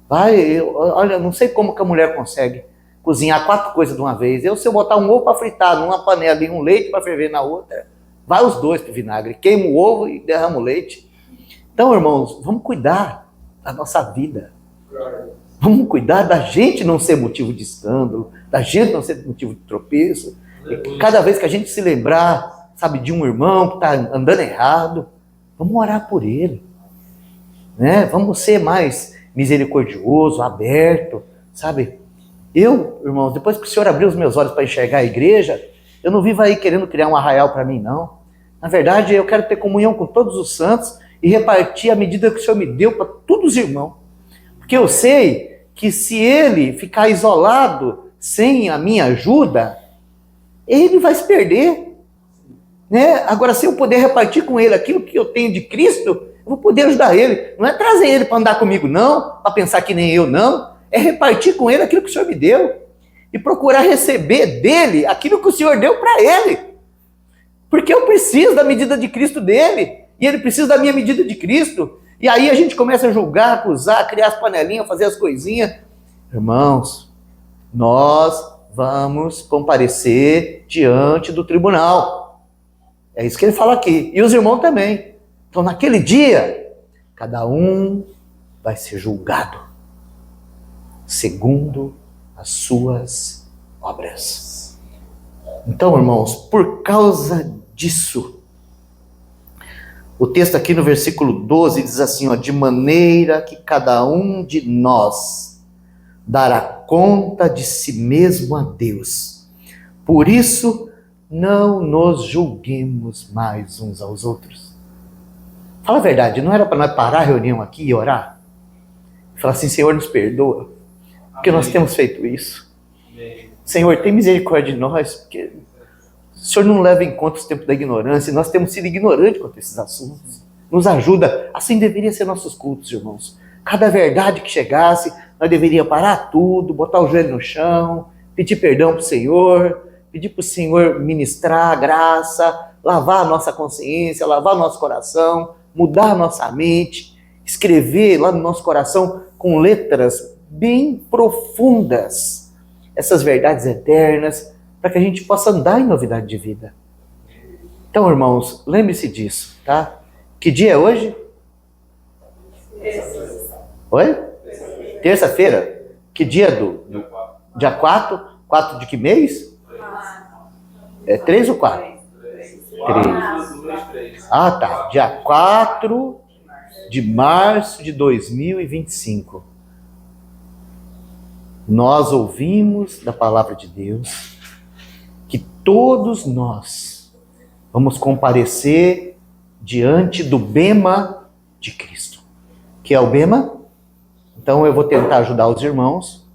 [SPEAKER 1] Olha, não sei como que a mulher consegue cozinhar 4 coisas de uma vez. Se eu botar um ovo para fritar numa panela e um leite para ferver na outra, vai os dois para o vinagre. Queima o ovo e derrama o leite. Então, irmãos, vamos cuidar da nossa vida. Vamos cuidar da gente não ser motivo de escândalo, da gente não ser motivo de tropeço. E cada vez que a gente se lembrar, sabe, de um irmão que está andando errado, vamos orar por ele. Né? Vamos ser mais misericordioso, aberto, sabe? Eu, irmãos, depois que o Senhor abriu os meus olhos para enxergar a igreja, eu não vivo aí querendo criar um arraial para mim, não. Na verdade, eu quero ter comunhão com todos os santos e repartir a medida que o Senhor me deu para todos os irmãos. Porque eu sei que se ele ficar isolado, sem a minha ajuda, ele vai se perder. Né? Agora, se eu puder repartir com ele aquilo que eu tenho de Cristo, eu vou poder ajudar ele. Não é trazer ele para andar comigo, não, para pensar que nem eu, não. É repartir com ele aquilo que o Senhor me deu. E procurar receber dele aquilo que o Senhor deu para ele. Porque eu preciso da medida de Cristo dele. E ele precisa da minha medida de Cristo. E aí a gente começa a julgar, acusar, criar as panelinhas, fazer as coisinhas. Irmãos, nós vamos comparecer diante do tribunal. É isso que ele fala aqui. E os irmãos também. Então naquele dia, cada um vai ser julgado segundo as suas obras. Então, irmãos, por causa disso, o texto aqui no versículo 12 diz assim, ó, de maneira que cada um de nós dará conta de si mesmo a Deus. Por isso, não nos julguemos mais uns aos outros. Fala a verdade, não era para nós parar a reunião aqui e orar? Falar assim, Senhor, nos perdoa, porque nós temos feito isso. Senhor, tem misericórdia de nós, porque o Senhor não leva em conta os tempos da ignorância, e nós temos sido ignorantes quanto a esses assuntos. Nos ajuda, assim deveriam ser nossos cultos, irmãos. Cada verdade que chegasse, nós deveríamos parar tudo, botar o joelho no chão, pedir perdão para o Senhor, pedir para o Senhor ministrar a graça, lavar a nossa consciência, lavar o nosso coração, mudar a nossa mente, escrever lá no nosso coração com letras bem profundas essas verdades eternas, para que a gente possa andar em novidade de vida. Então, irmãos, lembre-se disso, tá? Que dia é hoje? Oi? Terça-feira? Que dia dia 4? 4 de que mês? É 3 ou 4? 3. Ah, tá. Dia 4 de março de 2025. Nós ouvimos da palavra de Deus que todos nós vamos comparecer diante do bema de Cristo. Que é o bema? Então eu vou tentar ajudar os irmãos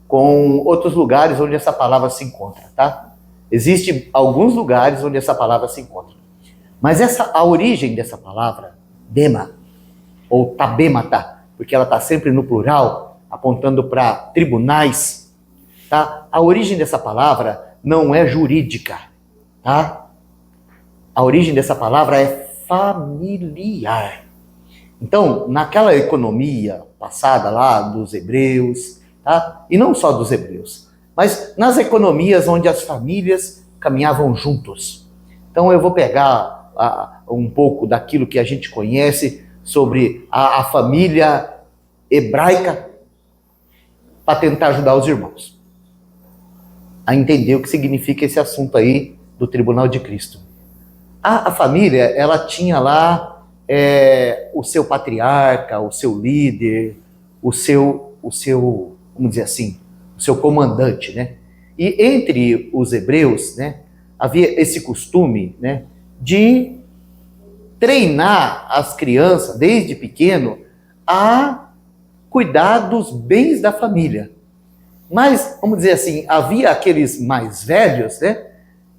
[SPEAKER 1] com outros lugares onde essa palavra se encontra, tá? Existem alguns lugares onde essa palavra se encontra. Mas a origem dessa palavra, bema, ou tabemata, porque ela está sempre no plural, apontando para tribunais, tá? A origem dessa palavra não é jurídica, tá? A origem dessa palavra é familiar. Então, naquela economia passada lá dos hebreus, tá? E não só dos hebreus, mas nas economias onde as famílias caminhavam juntos. Então eu vou pegar um pouco daquilo que a gente conhece sobre a família hebraica para tentar ajudar os irmãos a entender o que significa esse assunto aí do Tribunal de Cristo. A família, ela tinha lá o seu patriarca, o seu líder, o seu, vamos dizer assim, o seu comandante, né? E entre os hebreus, né, havia esse costume, né, de treinar as crianças, desde pequeno, a cuidar dos bens da família. Mas, vamos dizer assim, havia aqueles mais velhos, né,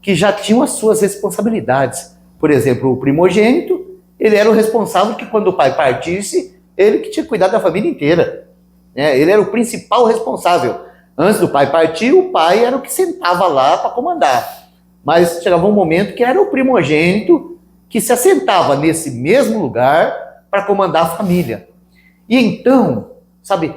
[SPEAKER 1] que já tinham as suas responsabilidades. Por exemplo, o primogênito, ele era o responsável que quando o pai partisse, ele que tinha cuidado da família inteira. Né? Ele era o principal responsável. Antes do pai partir, o pai era o que sentava lá para comandar. Mas chegava um momento que era o primogênito que se assentava nesse mesmo lugar para comandar a família. E então, sabe,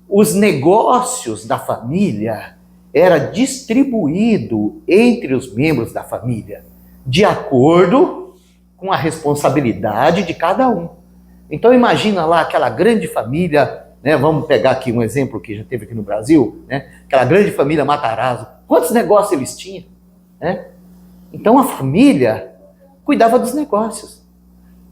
[SPEAKER 1] os negócios da família era distribuído entre os membros da família, de acordo com a responsabilidade de cada um. Então imagina lá aquela grande família, né, vamos pegar aqui um exemplo que já teve aqui no Brasil, né, aquela grande família Matarazzo, quantos negócios eles tinham? Né? Então a família cuidava dos negócios.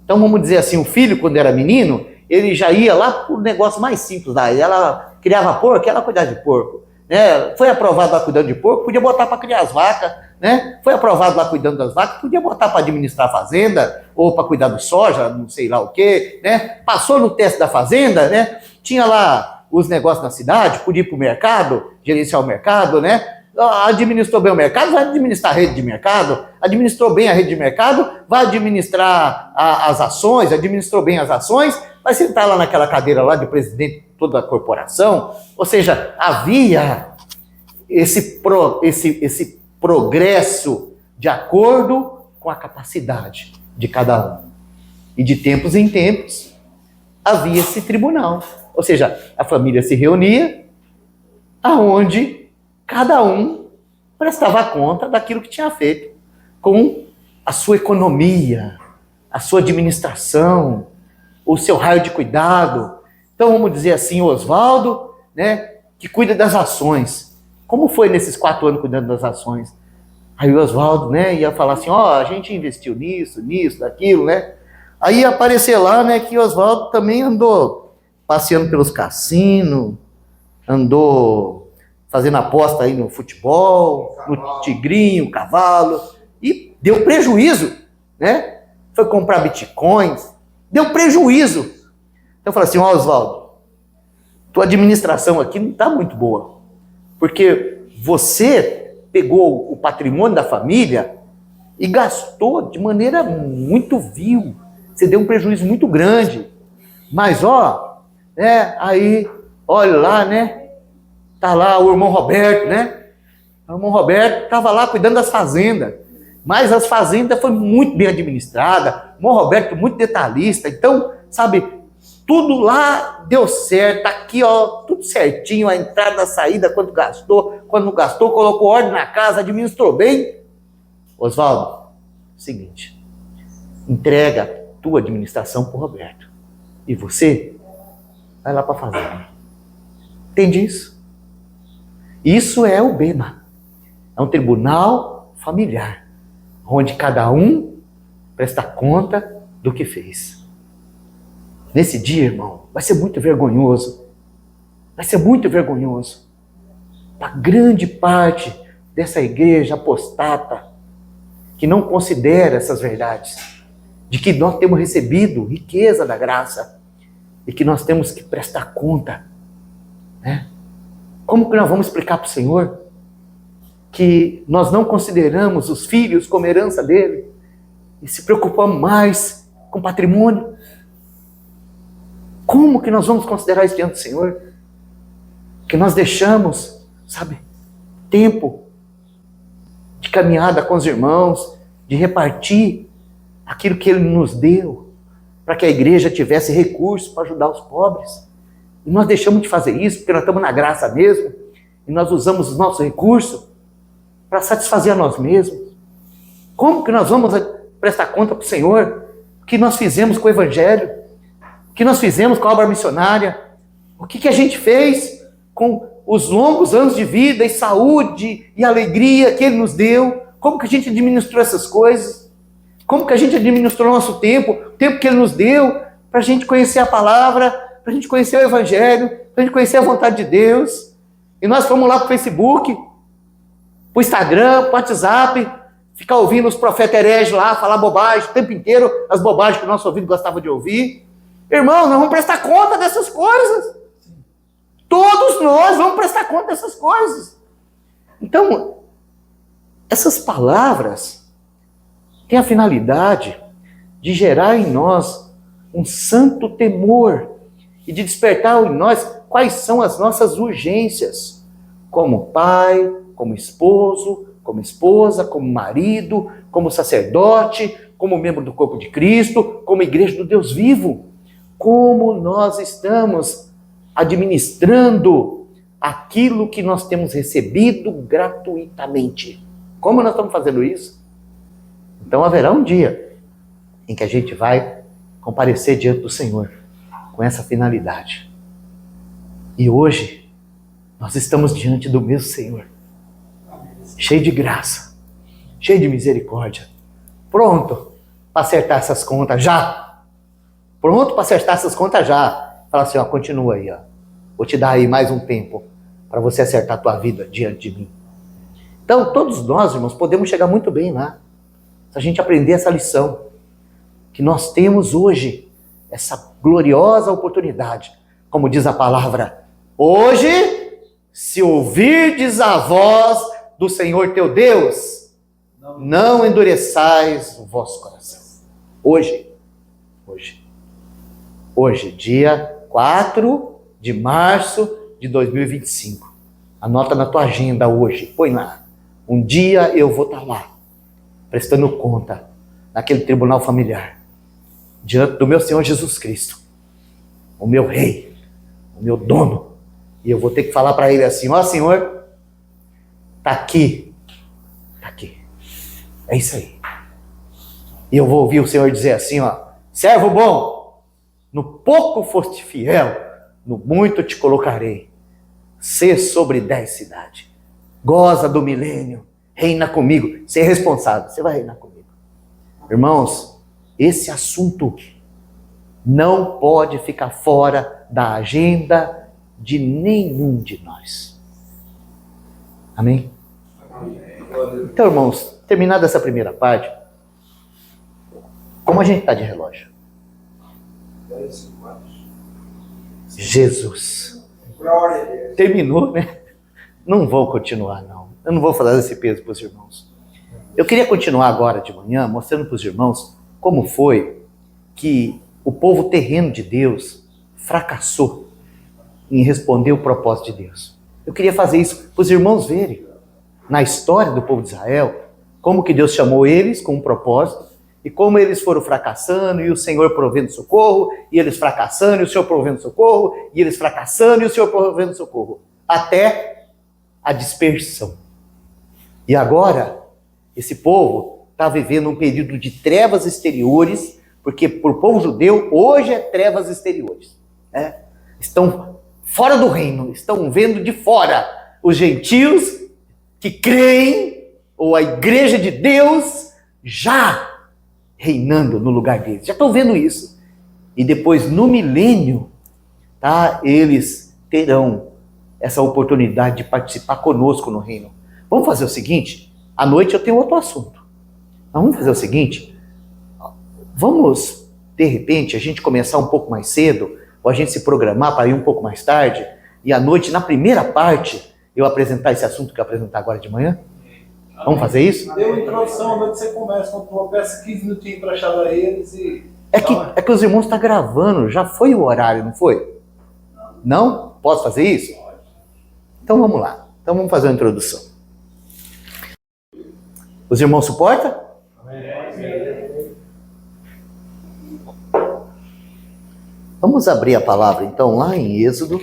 [SPEAKER 1] Então vamos dizer assim, o filho quando era menino, ele já ia lá para o negócio mais simples lá, ela criava porco, ela cuidava de porco. Né? Foi aprovado lá cuidando de porco, podia botar para criar as vacas, né? Foi aprovado lá cuidando das vacas, podia botar para administrar a fazenda, ou para cuidar do soja, não sei lá o quê, né? Passou no teste da fazenda, né? Tinha lá os negócios na cidade, podia ir para o mercado, gerenciar o mercado, né? Administrou bem o mercado, vai administrar a rede de mercado, administrou bem a rede de mercado, vai administrar as ações, administrou bem as ações, vai sentar lá naquela cadeira lá de presidente de toda a corporação. Ou seja, havia esse progresso de acordo com a capacidade de cada um. E de tempos em tempos havia esse tribunal. Ou seja, a família se reunia, aonde cada um prestava conta daquilo que tinha feito, com a sua economia, a sua administração, o seu raio de cuidado. Então vamos dizer assim, o Oswaldo, né, que cuida das ações. Como foi nesses 4 anos cuidando das ações? Aí o Oswaldo, né, ia falar assim, ó, a gente investiu nisso, daquilo, né? Aí ia aparecer lá, né, que o Oswaldo também andou passeando pelos cassinos, andou fazendo aposta aí no futebol, no tigrinho, cavalo, e deu prejuízo, né? Foi comprar bitcoins, deu prejuízo. Então eu falei assim, ó, Oswaldo, tua administração aqui não está muito boa, porque você pegou o patrimônio da família e gastou de maneira muito vil. Você deu um prejuízo muito grande. Mas, ó, né, aí, olha lá, né, tá lá o irmão Roberto, né? O irmão Roberto estava lá cuidando das fazendas. Mas as fazendas foram muito bem administradas. O irmão Roberto muito detalhista. Então, sabe, tudo lá deu certo. Aqui, ó, tudo certinho. A entrada, a saída, quando gastou. Quando não gastou, colocou ordem na casa, administrou bem. Oswaldo, seguinte. Entrega a tua administração para o Roberto. E você vai lá para a fazenda. Entende isso? Isso é o BEMA. É um tribunal familiar, onde cada um presta conta do que fez. Nesse dia, irmão, vai ser muito vergonhoso. Vai ser muito vergonhoso. A grande parte dessa igreja apostata, que não considera essas verdades, de que nós temos recebido riqueza da graça e que nós temos que prestar conta, né? Como que nós vamos explicar para o Senhor que nós não consideramos os filhos como herança dele e se preocupamos mais com patrimônio? Como que nós vamos considerar isso diante do Senhor? Que nós deixamos, sabe, tempo de caminhada com os irmãos, de repartir aquilo que ele nos deu, para que a igreja tivesse recursos para ajudar os pobres. E nós deixamos de fazer isso, porque nós estamos na graça mesmo, e nós usamos os nossos recursos para satisfazer a nós mesmos. Como que nós vamos prestar conta para o Senhor? O que nós fizemos com o Evangelho? O que nós fizemos com a obra missionária? O que a gente fez com os longos anos de vida e saúde e alegria que Ele nos deu? Como que a gente administrou essas coisas? Como que a gente administrou o nosso tempo? O tempo que Ele nos deu para a gente conhecer a palavra, para a gente conhecer o Evangelho, para a gente conhecer a vontade de Deus. E nós fomos lá para o Facebook, para o Instagram, para o WhatsApp, ficar ouvindo os profetas hereges lá, falar bobagem o tempo inteiro, as bobagens que o nosso ouvido gostava de ouvir. Irmão, nós vamos prestar conta dessas coisas. Todos nós vamos prestar conta dessas coisas. Então, essas palavras têm a finalidade de gerar em nós um santo temor e de despertar em nós quais são as nossas urgências, como pai, como esposo, como esposa, como marido, como sacerdote, como membro do corpo de Cristo, como igreja do Deus vivo. Como nós estamos administrando aquilo que nós temos recebido gratuitamente. Como nós estamos fazendo isso? Então haverá um dia em que a gente vai comparecer diante do Senhor com essa finalidade. E hoje nós estamos diante do mesmo Senhor, cheio de graça, cheio de misericórdia, pronto para acertar essas contas já. Pronto para acertar essas contas já. Fala assim, ó, continua aí, ó. Vou te dar aí mais um tempo para você acertar a tua vida diante de mim. Então, todos nós, irmãos, podemos chegar muito bem lá. Se a gente aprender essa lição, que nós temos hoje, essa gloriosa oportunidade, como diz a palavra, hoje, se ouvirdes a voz do Senhor teu Deus, não endureçais o vosso coração. Hoje, dia 4 de março de 2025. Anota na tua agenda hoje, põe lá. Um dia eu vou estar lá, prestando conta naquele tribunal familiar, diante do meu Senhor Jesus Cristo, o meu rei, o meu dono. E eu vou ter que falar para ele assim, ó Senhor, tá aqui. É isso aí. E eu vou ouvir o Senhor dizer assim, ó, servo bom, no pouco foste fiel, no muito te colocarei. Sê sobre 10 cidades. Goza do milênio, reina comigo. Você é responsável, você vai reinar comigo. Irmãos, esse assunto não pode ficar fora da agenda de nenhum de nós. Amém? Então, irmãos, terminada essa primeira parte, como a gente está de relógio? Jesus. Terminou, né? Não vou continuar, não. Eu não vou falar desse peso para os irmãos. Eu queria continuar agora de manhã, mostrando para os irmãos como foi que o povo terreno de Deus fracassou em responder o propósito de Deus. Eu queria fazer isso para os irmãos verem, na história do povo de Israel, como que Deus chamou eles com um propósito, e como eles foram fracassando, e o Senhor provendo socorro, e eles fracassando, e o Senhor provendo socorro, e eles fracassando, e o Senhor provendo socorro, até a dispersão. E agora, esse povo está vivendo um período de trevas exteriores, porque para o povo judeu, hoje é trevas exteriores. Né? Estão fora do reino, estão vendo de fora os gentios que creem, ou a igreja de Deus, já reinando no lugar deles. Já estão vendo isso. E depois, no milênio, tá, eles terão essa oportunidade de participar conosco no reino. Vamos fazer o seguinte, à noite eu tenho outro assunto. Mas vamos fazer o seguinte, vamos, de repente, a gente começar um pouco mais cedo, ou a gente se programar para ir um pouco mais tarde, e à noite, na primeira parte, eu apresentar esse assunto que eu apresentar agora de manhã? Vamos fazer isso?
[SPEAKER 2] Deu introdução, à noite você começa com uma peça 15 minutinhos emprestado a eles e...
[SPEAKER 1] É que os irmãos estão gravando, já foi o horário, não foi? Não? Posso fazer isso? Então vamos lá. Então vamos fazer uma introdução. Os irmãos suportam? Vamos abrir a palavra então lá em Êxodo.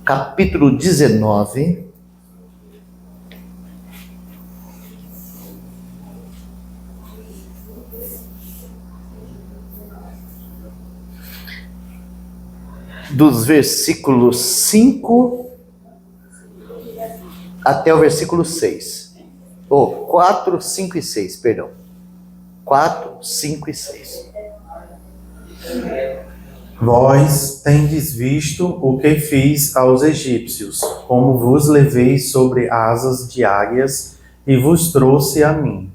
[SPEAKER 1] Capítulo 19. Dos versículos 5 até o versículo 6. 4, 5 e 6, perdão. 4, 5 e 6.
[SPEAKER 3] Vós tendes visto o que fiz aos egípcios, como vos levei sobre asas de águias e vos trouxe a mim.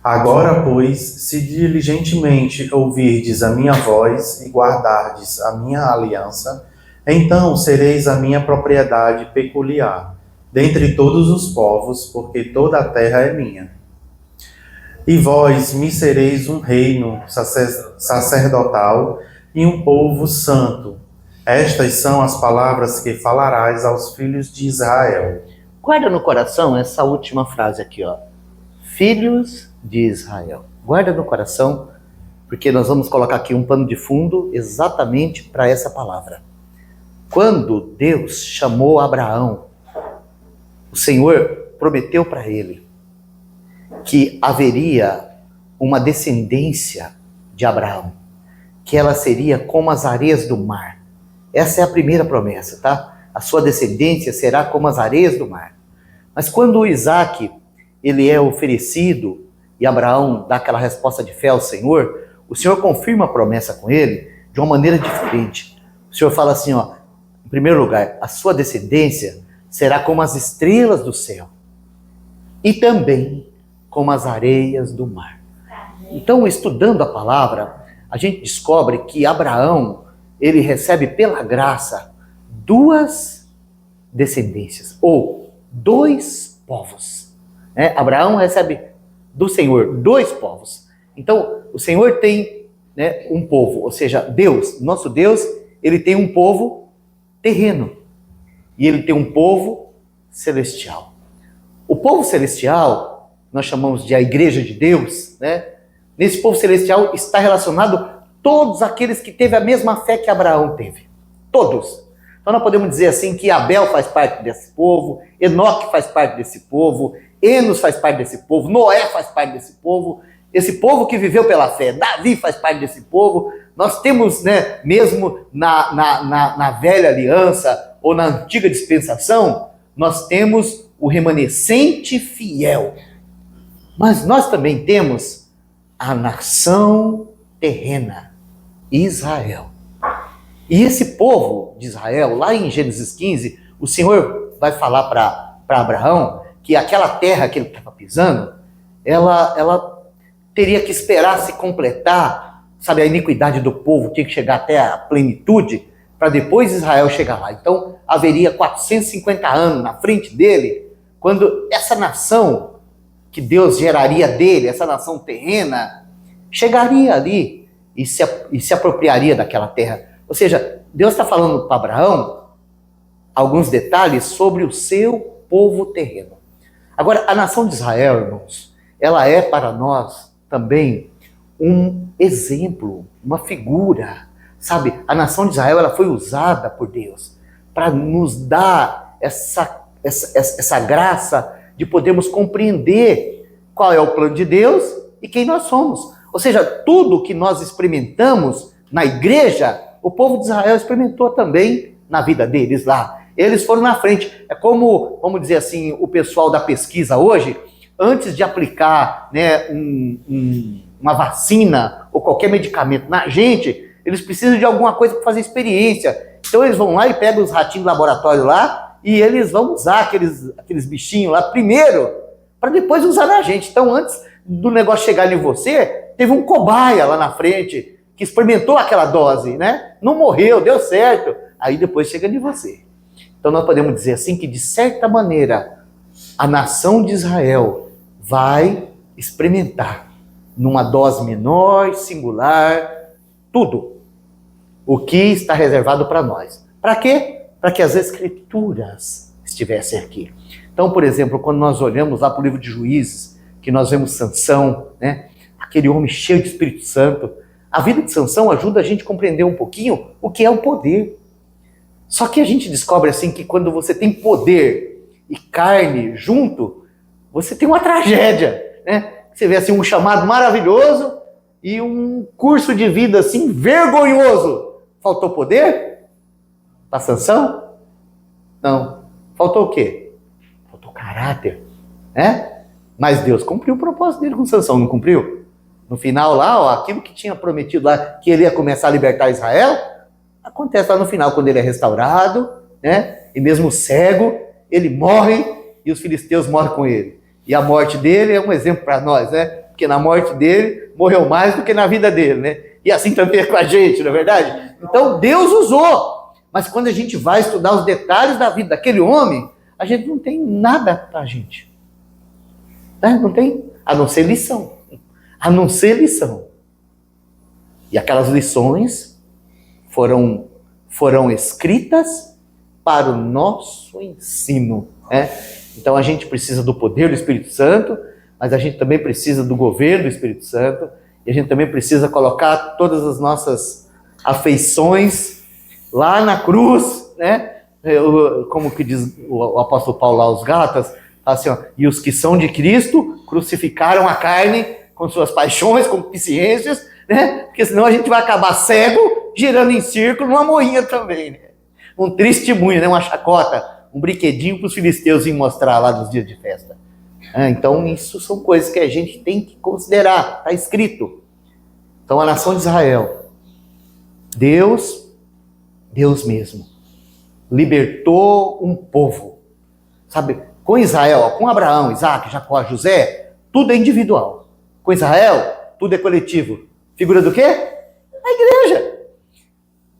[SPEAKER 3] Agora, pois, se diligentemente ouvirdes a minha voz e guardardes a minha aliança, então sereis a minha propriedade peculiar, dentre todos os povos, porque toda a terra é minha. E vós me sereis um reino sacerdotal e um povo santo. Estas são as palavras que falarás aos filhos de Israel.
[SPEAKER 1] Guarda no coração essa última frase aqui, ó. Filhos de Israel. Guarda no coração, porque nós vamos colocar aqui um pano de fundo exatamente para essa palavra. Quando Deus chamou Abraão, o Senhor prometeu para ele que haveria uma descendência de Abraão, que ela seria como as areias do mar. Essa é a primeira promessa, tá? A sua descendência será como as areias do mar. Mas quando o Isaac, ele é oferecido, e Abraão dá aquela resposta de fé ao Senhor, o Senhor confirma a promessa com ele de uma maneira diferente. O Senhor fala assim, ó, em primeiro lugar, a sua descendência será como as estrelas do céu e também como as areias do mar. Então, estudando a palavra, a gente descobre que Abraão, ele recebe pela graça 2 descendências, ou 2 povos. Abraão recebe do Senhor 2 povos. Então, o Senhor tem um povo, ou seja, Deus, nosso Deus, ele tem um povo terreno e ele tem um povo celestial. O povo celestial, nós chamamos de a igreja de Deus, nesse povo celestial está relacionado todos aqueles que teve a mesma fé que Abraão teve. Todos. Então nós podemos dizer assim que Abel faz parte desse povo, Enoque faz parte desse povo, Enos faz parte desse povo, Noé faz parte desse povo, esse povo que viveu pela fé. Davi faz parte desse povo. Nós temos, né, mesmo na velha aliança ou na antiga dispensação, nós temos o remanescente fiel. Mas nós também temos a nação terrena, Israel. E esse povo de Israel, lá em Gênesis 15, o Senhor vai falar para Abraão que aquela terra que ele estava pisando, ela teria que esperar se completar, sabe, a iniquidade do povo tinha que chegar até a plenitude, para depois Israel chegar lá. Então, haveria 450 anos na frente dele, quando essa nação que Deus geraria dele, essa nação terrena, chegaria ali e se apropriaria daquela terra. Ou seja, Deus está falando para Abraão alguns detalhes sobre o seu povo terreno. Agora, a nação de Israel, irmãos, ela é para nós também um exemplo, uma figura, sabe? A nação de Israel, ela foi usada por Deus para nos dar essa graça de podermos compreender qual é o plano de Deus e quem nós somos. Ou seja, tudo que nós experimentamos na igreja, o povo de Israel experimentou também na vida deles lá. Eles foram na frente. É como, vamos dizer assim, o pessoal da pesquisa hoje, antes de aplicar, né, uma vacina ou qualquer medicamento na gente, eles precisam de alguma coisa para fazer experiência. Então eles vão lá e pegam os ratinhos do laboratório lá e eles vão usar aqueles bichinhos lá primeiro, para depois usar na gente. Então antes do negócio chegar em você, teve um cobaia lá na frente que experimentou aquela dose, né? Não morreu, deu certo. Aí depois chega em você. Então nós podemos dizer assim que, de certa maneira, a nação de Israel vai experimentar, numa dose menor, singular, tudo o que está reservado para nós. Para quê? Para que as Escrituras estivessem aqui. Então, por exemplo, quando nós olhamos lá para o livro de Juízes, que nós vemos Sansão, né? Aquele homem cheio de Espírito Santo, a vida de Sansão ajuda a gente a compreender um pouquinho o que é o poder. Só que a gente descobre assim que quando você tem poder e carne junto, você tem uma tragédia, né? Você vê assim um chamado maravilhoso e um curso de vida assim vergonhoso. Faltou poder para Sansão? Não. Faltou o quê? Faltou caráter, né? Mas Deus cumpriu o propósito dele com Sansão, não cumpriu? No final lá, ó, aquilo que tinha prometido lá, que ele ia começar a libertar Israel, acontece lá no final, quando ele é restaurado, né? E mesmo cego, ele morre e os filisteus morrem com ele. E a morte dele é um exemplo para nós, né? Porque na morte dele, morreu mais do que na vida dele, né? E assim também é com a gente, não é verdade? Então Deus usou. Mas quando a gente vai estudar os detalhes da vida daquele homem, a gente não tem nada para a gente. Né? Não tem, a não ser lição. A não ser lição. E aquelas lições foram escritas para o nosso ensino, né? Então a gente precisa do poder do Espírito Santo, mas a gente também precisa do governo do Espírito Santo, e a gente também precisa colocar todas as nossas afeições lá na cruz, né? Como que diz o apóstolo Paulo lá aos Gálatas, assim, ó, e os que são de Cristo crucificaram a carne com suas paixões, concupiscências, né? Porque senão a gente vai acabar cego, girando em círculo, numa moinha também, né? Um testemunho, né? Uma chacota, um brinquedinho para os filisteus irem mostrar lá nos dias de festa. Então, isso são coisas que a gente tem que considerar, está escrito. Então, a nação de Israel, Deus mesmo, libertou um povo, sabe? Com Israel, com Abraão, Isaac, Jacó, José, tudo é individual. Com Israel, tudo é coletivo. Figura do quê? A igreja.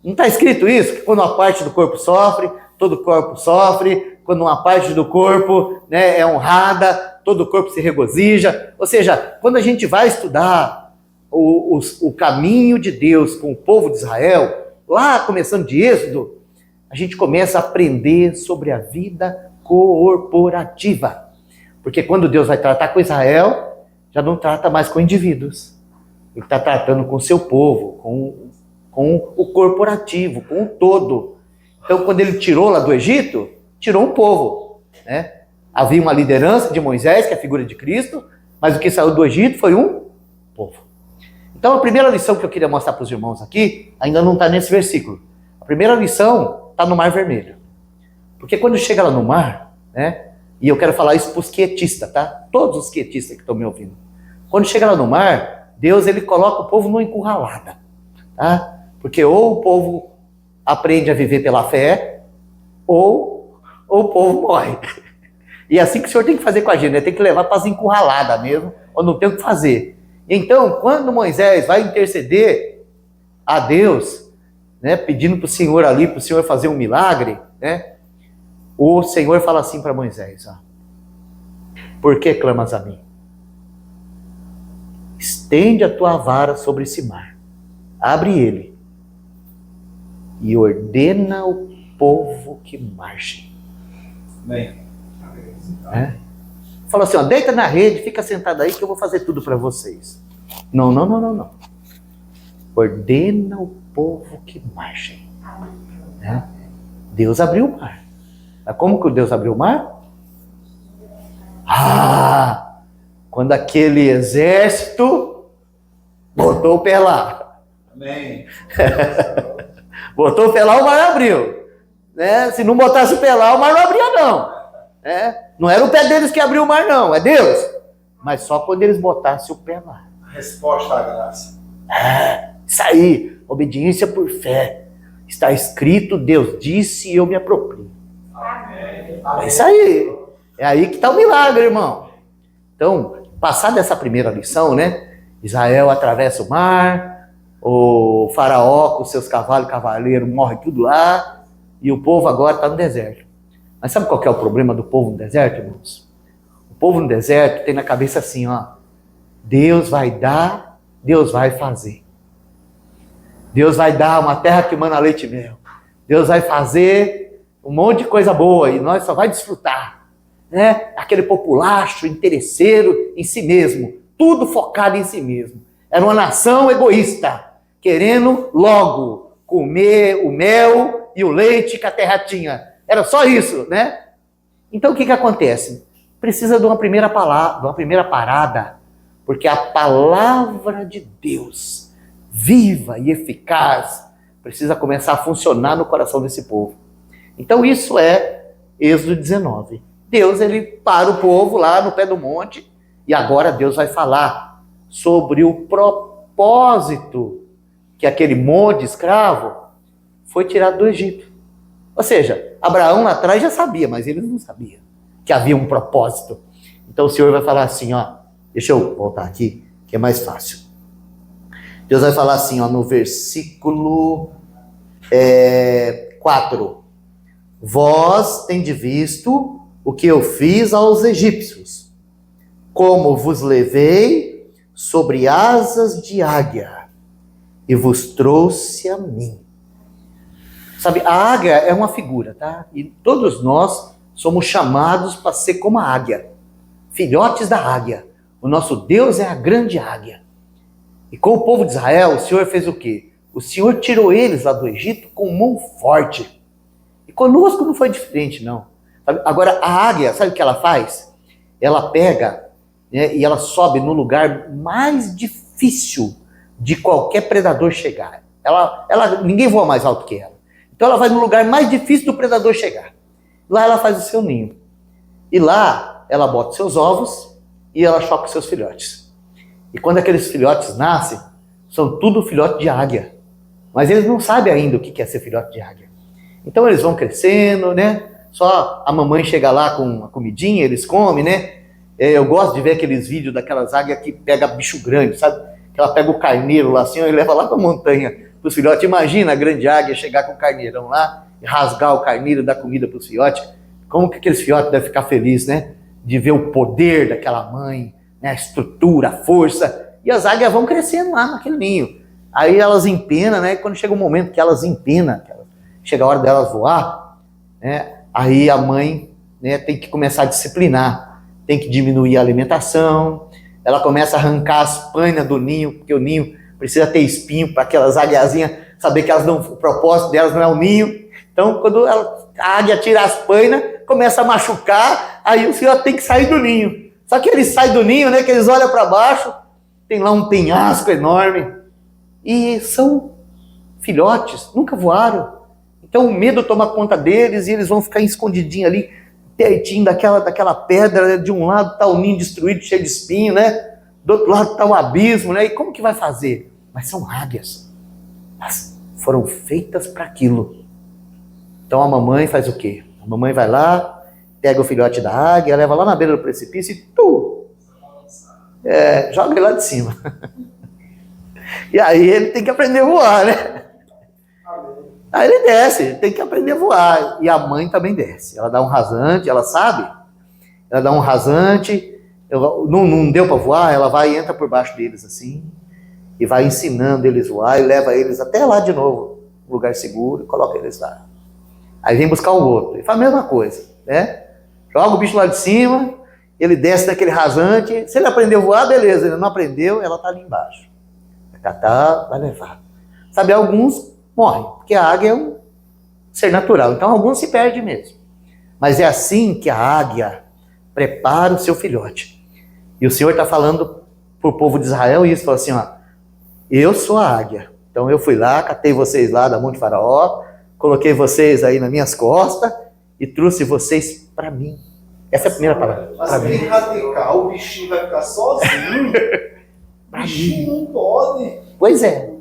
[SPEAKER 1] Não está escrito isso? Que quando uma parte do corpo sofre, todo o corpo sofre. Quando uma parte do corpo, né, é honrada, todo o corpo se regozija. Ou seja, quando a gente vai estudar o caminho de Deus com o povo de Israel, lá começando de Êxodo, a gente começa a aprender sobre a vida corporativa. Porque quando Deus vai tratar com Israel, já não trata mais com indivíduos. Ele está tratando com o seu povo, com o corporativo, com o todo. Então, quando ele tirou lá do Egito, tirou um povo, né? Havia uma liderança de Moisés, que é a figura de Cristo, mas o que saiu do Egito foi um povo. Então a primeira lição que eu queria mostrar para os irmãos aqui, ainda não está nesse versículo. A primeira lição está no Mar Vermelho. Porque quando chega lá no mar, né, e eu quero falar isso para os quietistas, tá? Todos os quietistas que estão me ouvindo. Quando chega lá no mar, Deus ele coloca o povo numa encurralada, tá? Porque ou o povo aprende a viver pela fé, ou o povo morre. E é assim que o Senhor tem que fazer com a gente, né? Tem que levar para as encurraladas mesmo, ou não tem o que fazer. Então, quando Moisés vai interceder a Deus, né, pedindo para o Senhor ali, para o Senhor fazer um milagre, né, o Senhor fala assim para Moisés, ó, por que clamas a mim? Estende a tua vara sobre esse mar, abre ele e ordena o povo que marche.
[SPEAKER 2] Bem.
[SPEAKER 1] Fala assim, ó, deita na rede, fica sentado aí que eu vou fazer tudo para vocês. Não. Ordena o povo que marche. Né? Deus abriu o mar. Mas como que Deus abriu o mar? Quando aquele exército botou o pé lá.
[SPEAKER 2] Amém.
[SPEAKER 1] Botou o pé lá, o mar abriu. Né? Se não botasse o pé lá, o mar não abria não. Não era o pé deles que abriu o mar não, é Deus. Mas só quando eles botassem o pé lá.
[SPEAKER 2] Resposta à graça.
[SPEAKER 1] Isso aí, obediência por fé. Está escrito, Deus disse e eu me aproprio.
[SPEAKER 2] Amém.
[SPEAKER 1] É isso aí. É aí que está o milagre, irmão. Então, passada essa primeira lição, né? Israel atravessa o mar, o faraó com seus cavalos e cavaleiros morre tudo lá, e o povo agora está no deserto. Mas sabe qual que é o problema do povo no deserto, irmãos? O povo no deserto tem na cabeça assim, ó, Deus vai dar, Deus vai fazer. Deus vai dar uma terra que mana leite e mel. Deus vai fazer um monte de coisa boa e nós só vai desfrutar. Né? Aquele populacho, interesseiro em si mesmo. Tudo focado em si mesmo. Era uma nação egoísta, querendo logo comer o mel e o leite que a terra tinha. Era só isso, né? Então o que acontece? Precisa de uma primeira palavra, de uma primeira parada, porque a palavra de Deus, viva e eficaz, precisa começar a funcionar no coração desse povo. Então isso é Êxodo 19. Deus ele para o povo lá no pé do monte e agora Deus vai falar sobre o propósito que aquele monte escravo foi tirado do Egito. Ou seja, Abraão lá atrás já sabia, mas eles não sabiam que havia um propósito. Então o Senhor vai falar assim, ó, deixa eu voltar aqui, que é mais fácil. Deus vai falar assim, ó, no versículo 4. Vós tendes visto o que eu fiz aos egípcios, como vos levei sobre asas de águia e vos trouxe a mim. Sabe, a águia é uma figura, tá? E todos nós somos chamados para ser como a águia, filhotes da águia. O nosso Deus é a grande águia. E com o povo de Israel, o Senhor fez o quê? O Senhor tirou eles lá do Egito com mão forte. E conosco não foi diferente, não. Agora, a águia, sabe o que ela faz? Ela pega, né, e ela sobe no lugar mais difícil de qualquer predador chegar. Ninguém voa mais alto que ela. Então ela vai no lugar mais difícil do predador chegar. Lá ela faz o seu ninho. E lá ela bota seus ovos e ela choca os seus filhotes. E quando aqueles filhotes nascem, são tudo filhote de águia. Mas eles não sabem ainda o que é ser filhote de águia. Então eles vão crescendo, né? Só a mamãe chega lá com uma comidinha, eles comem, né? Eu gosto de ver aqueles vídeos daquelas águias que pega bicho grande, sabe? Que ela pega o carneiro lá assim, e leva lá para a montanha. Os filhotes, imagina a grande águia chegar com o carneirão lá e rasgar o carneiro e dar comida para os filhotes. Como que aqueles filhotes devem ficar felizes, né? De ver o poder daquela mãe, né? A estrutura, a força. E as águias vão crescendo lá naquele ninho. Aí elas empenam, né? Quando chega o momento que elas empenam, chega a hora delas voar, né? Aí a mãe, né, tem que começar a disciplinar, tem que diminuir a alimentação. Ela começa a arrancar as painas do ninho, porque o ninho precisa ter espinho para aquelas águiazinhas saber que elas não, o propósito delas não é o ninho. Então, quando a águia tira as painas, começa a machucar, aí o filhote tem que sair do ninho. Só que eles saem do ninho, né, que eles olham para baixo, tem lá um penhasco enorme. E são filhotes, nunca voaram. Então o medo toma conta deles e eles vão ficar escondidinhos ali, pertinho daquela pedra, né? De um lado está o ninho destruído, cheio de espinho, né? Do outro lado está o abismo, né? E como que vai fazer? Mas são águias. Elas foram feitas para aquilo. Então a mamãe faz o quê? A mamãe vai lá, pega o filhote da águia, leva lá na beira do precipício e joga ele lá de cima. E aí ele tem que aprender a voar, né? Aí ele desce, ele tem que aprender a voar. E a mãe também desce. Ela dá um rasante, ela sabe. Ela dá um rasante. Não deu para voar, ela vai e entra por baixo deles assim. E vai ensinando eles a voar e leva eles até lá de novo. Um lugar seguro e coloca eles lá. Aí vem buscar o outro. E faz a mesma coisa, né? Joga o bicho lá de cima, ele desce daquele rasante. Se ele aprendeu a voar, beleza. Ele não aprendeu, ela tá ali embaixo. Vai catar, vai levar. Sabe, alguns morrem, porque a águia é um ser natural. Então alguns se perdem mesmo. Mas é assim que a águia prepara o seu filhote. E o Senhor está falando para o povo de Israel isso, fala assim, ó, eu sou a águia. Então eu fui lá, catei vocês lá da Monte Faraó, coloquei vocês aí nas minhas costas e trouxe vocês para mim. Essa é a primeira palavra.
[SPEAKER 2] Mas bem radical, o bichinho vai ficar sozinho. O bichinho não pode.
[SPEAKER 1] Pois é.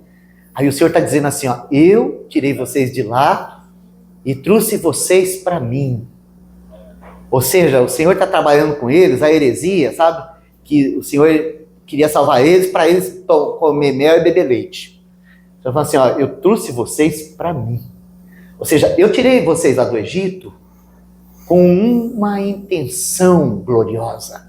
[SPEAKER 1] Aí o Senhor está dizendo assim, ó, eu tirei vocês de lá e trouxe vocês para mim. Ou seja, o Senhor está trabalhando com eles, a heresia, sabe? Que o Senhor queria salvar eles para eles comer mel e beber leite. Então fala assim, ó, eu trouxe vocês para mim. Ou seja, eu tirei vocês lá do Egito com uma intenção gloriosa.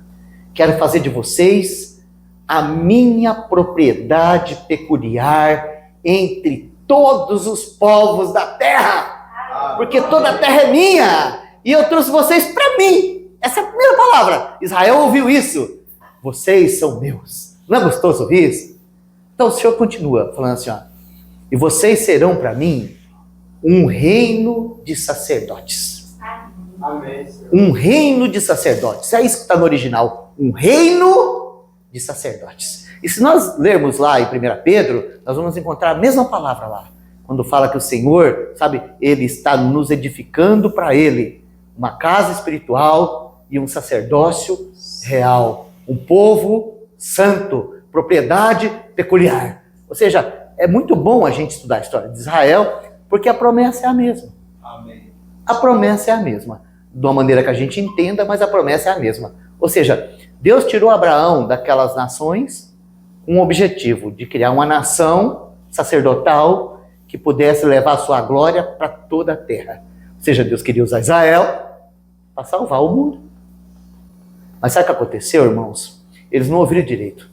[SPEAKER 1] Quero fazer de vocês a minha propriedade peculiar entre todos os povos da terra. Porque toda a terra é minha. E eu trouxe vocês para mim. Essa é a primeira palavra. Israel ouviu isso. Vocês são meus. Não é gostoso ouvir isso? Então o Senhor continua falando assim, ó, e vocês serão para mim um reino de sacerdotes.
[SPEAKER 2] Amém.
[SPEAKER 1] Um reino de sacerdotes. É isso que está no original. Um reino de sacerdotes. E se nós lermos lá em 1 Pedro, nós vamos encontrar a mesma palavra lá. Quando fala que o Senhor, sabe, Ele está nos edificando para Ele uma casa espiritual e um sacerdócio real. Um povo santo, propriedade peculiar. Ou seja, é muito bom a gente estudar a história de Israel, porque a promessa é a mesma.
[SPEAKER 2] Amém.
[SPEAKER 1] A promessa é a mesma. De uma maneira que a gente entenda, mas a promessa é a mesma. Ou seja, Deus tirou Abraão daquelas nações com o objetivo de criar uma nação sacerdotal que pudesse levar a sua glória para toda a terra. Ou seja, Deus queria usar Israel para salvar o mundo. Mas sabe o que aconteceu, irmãos? Eles não ouviram direito.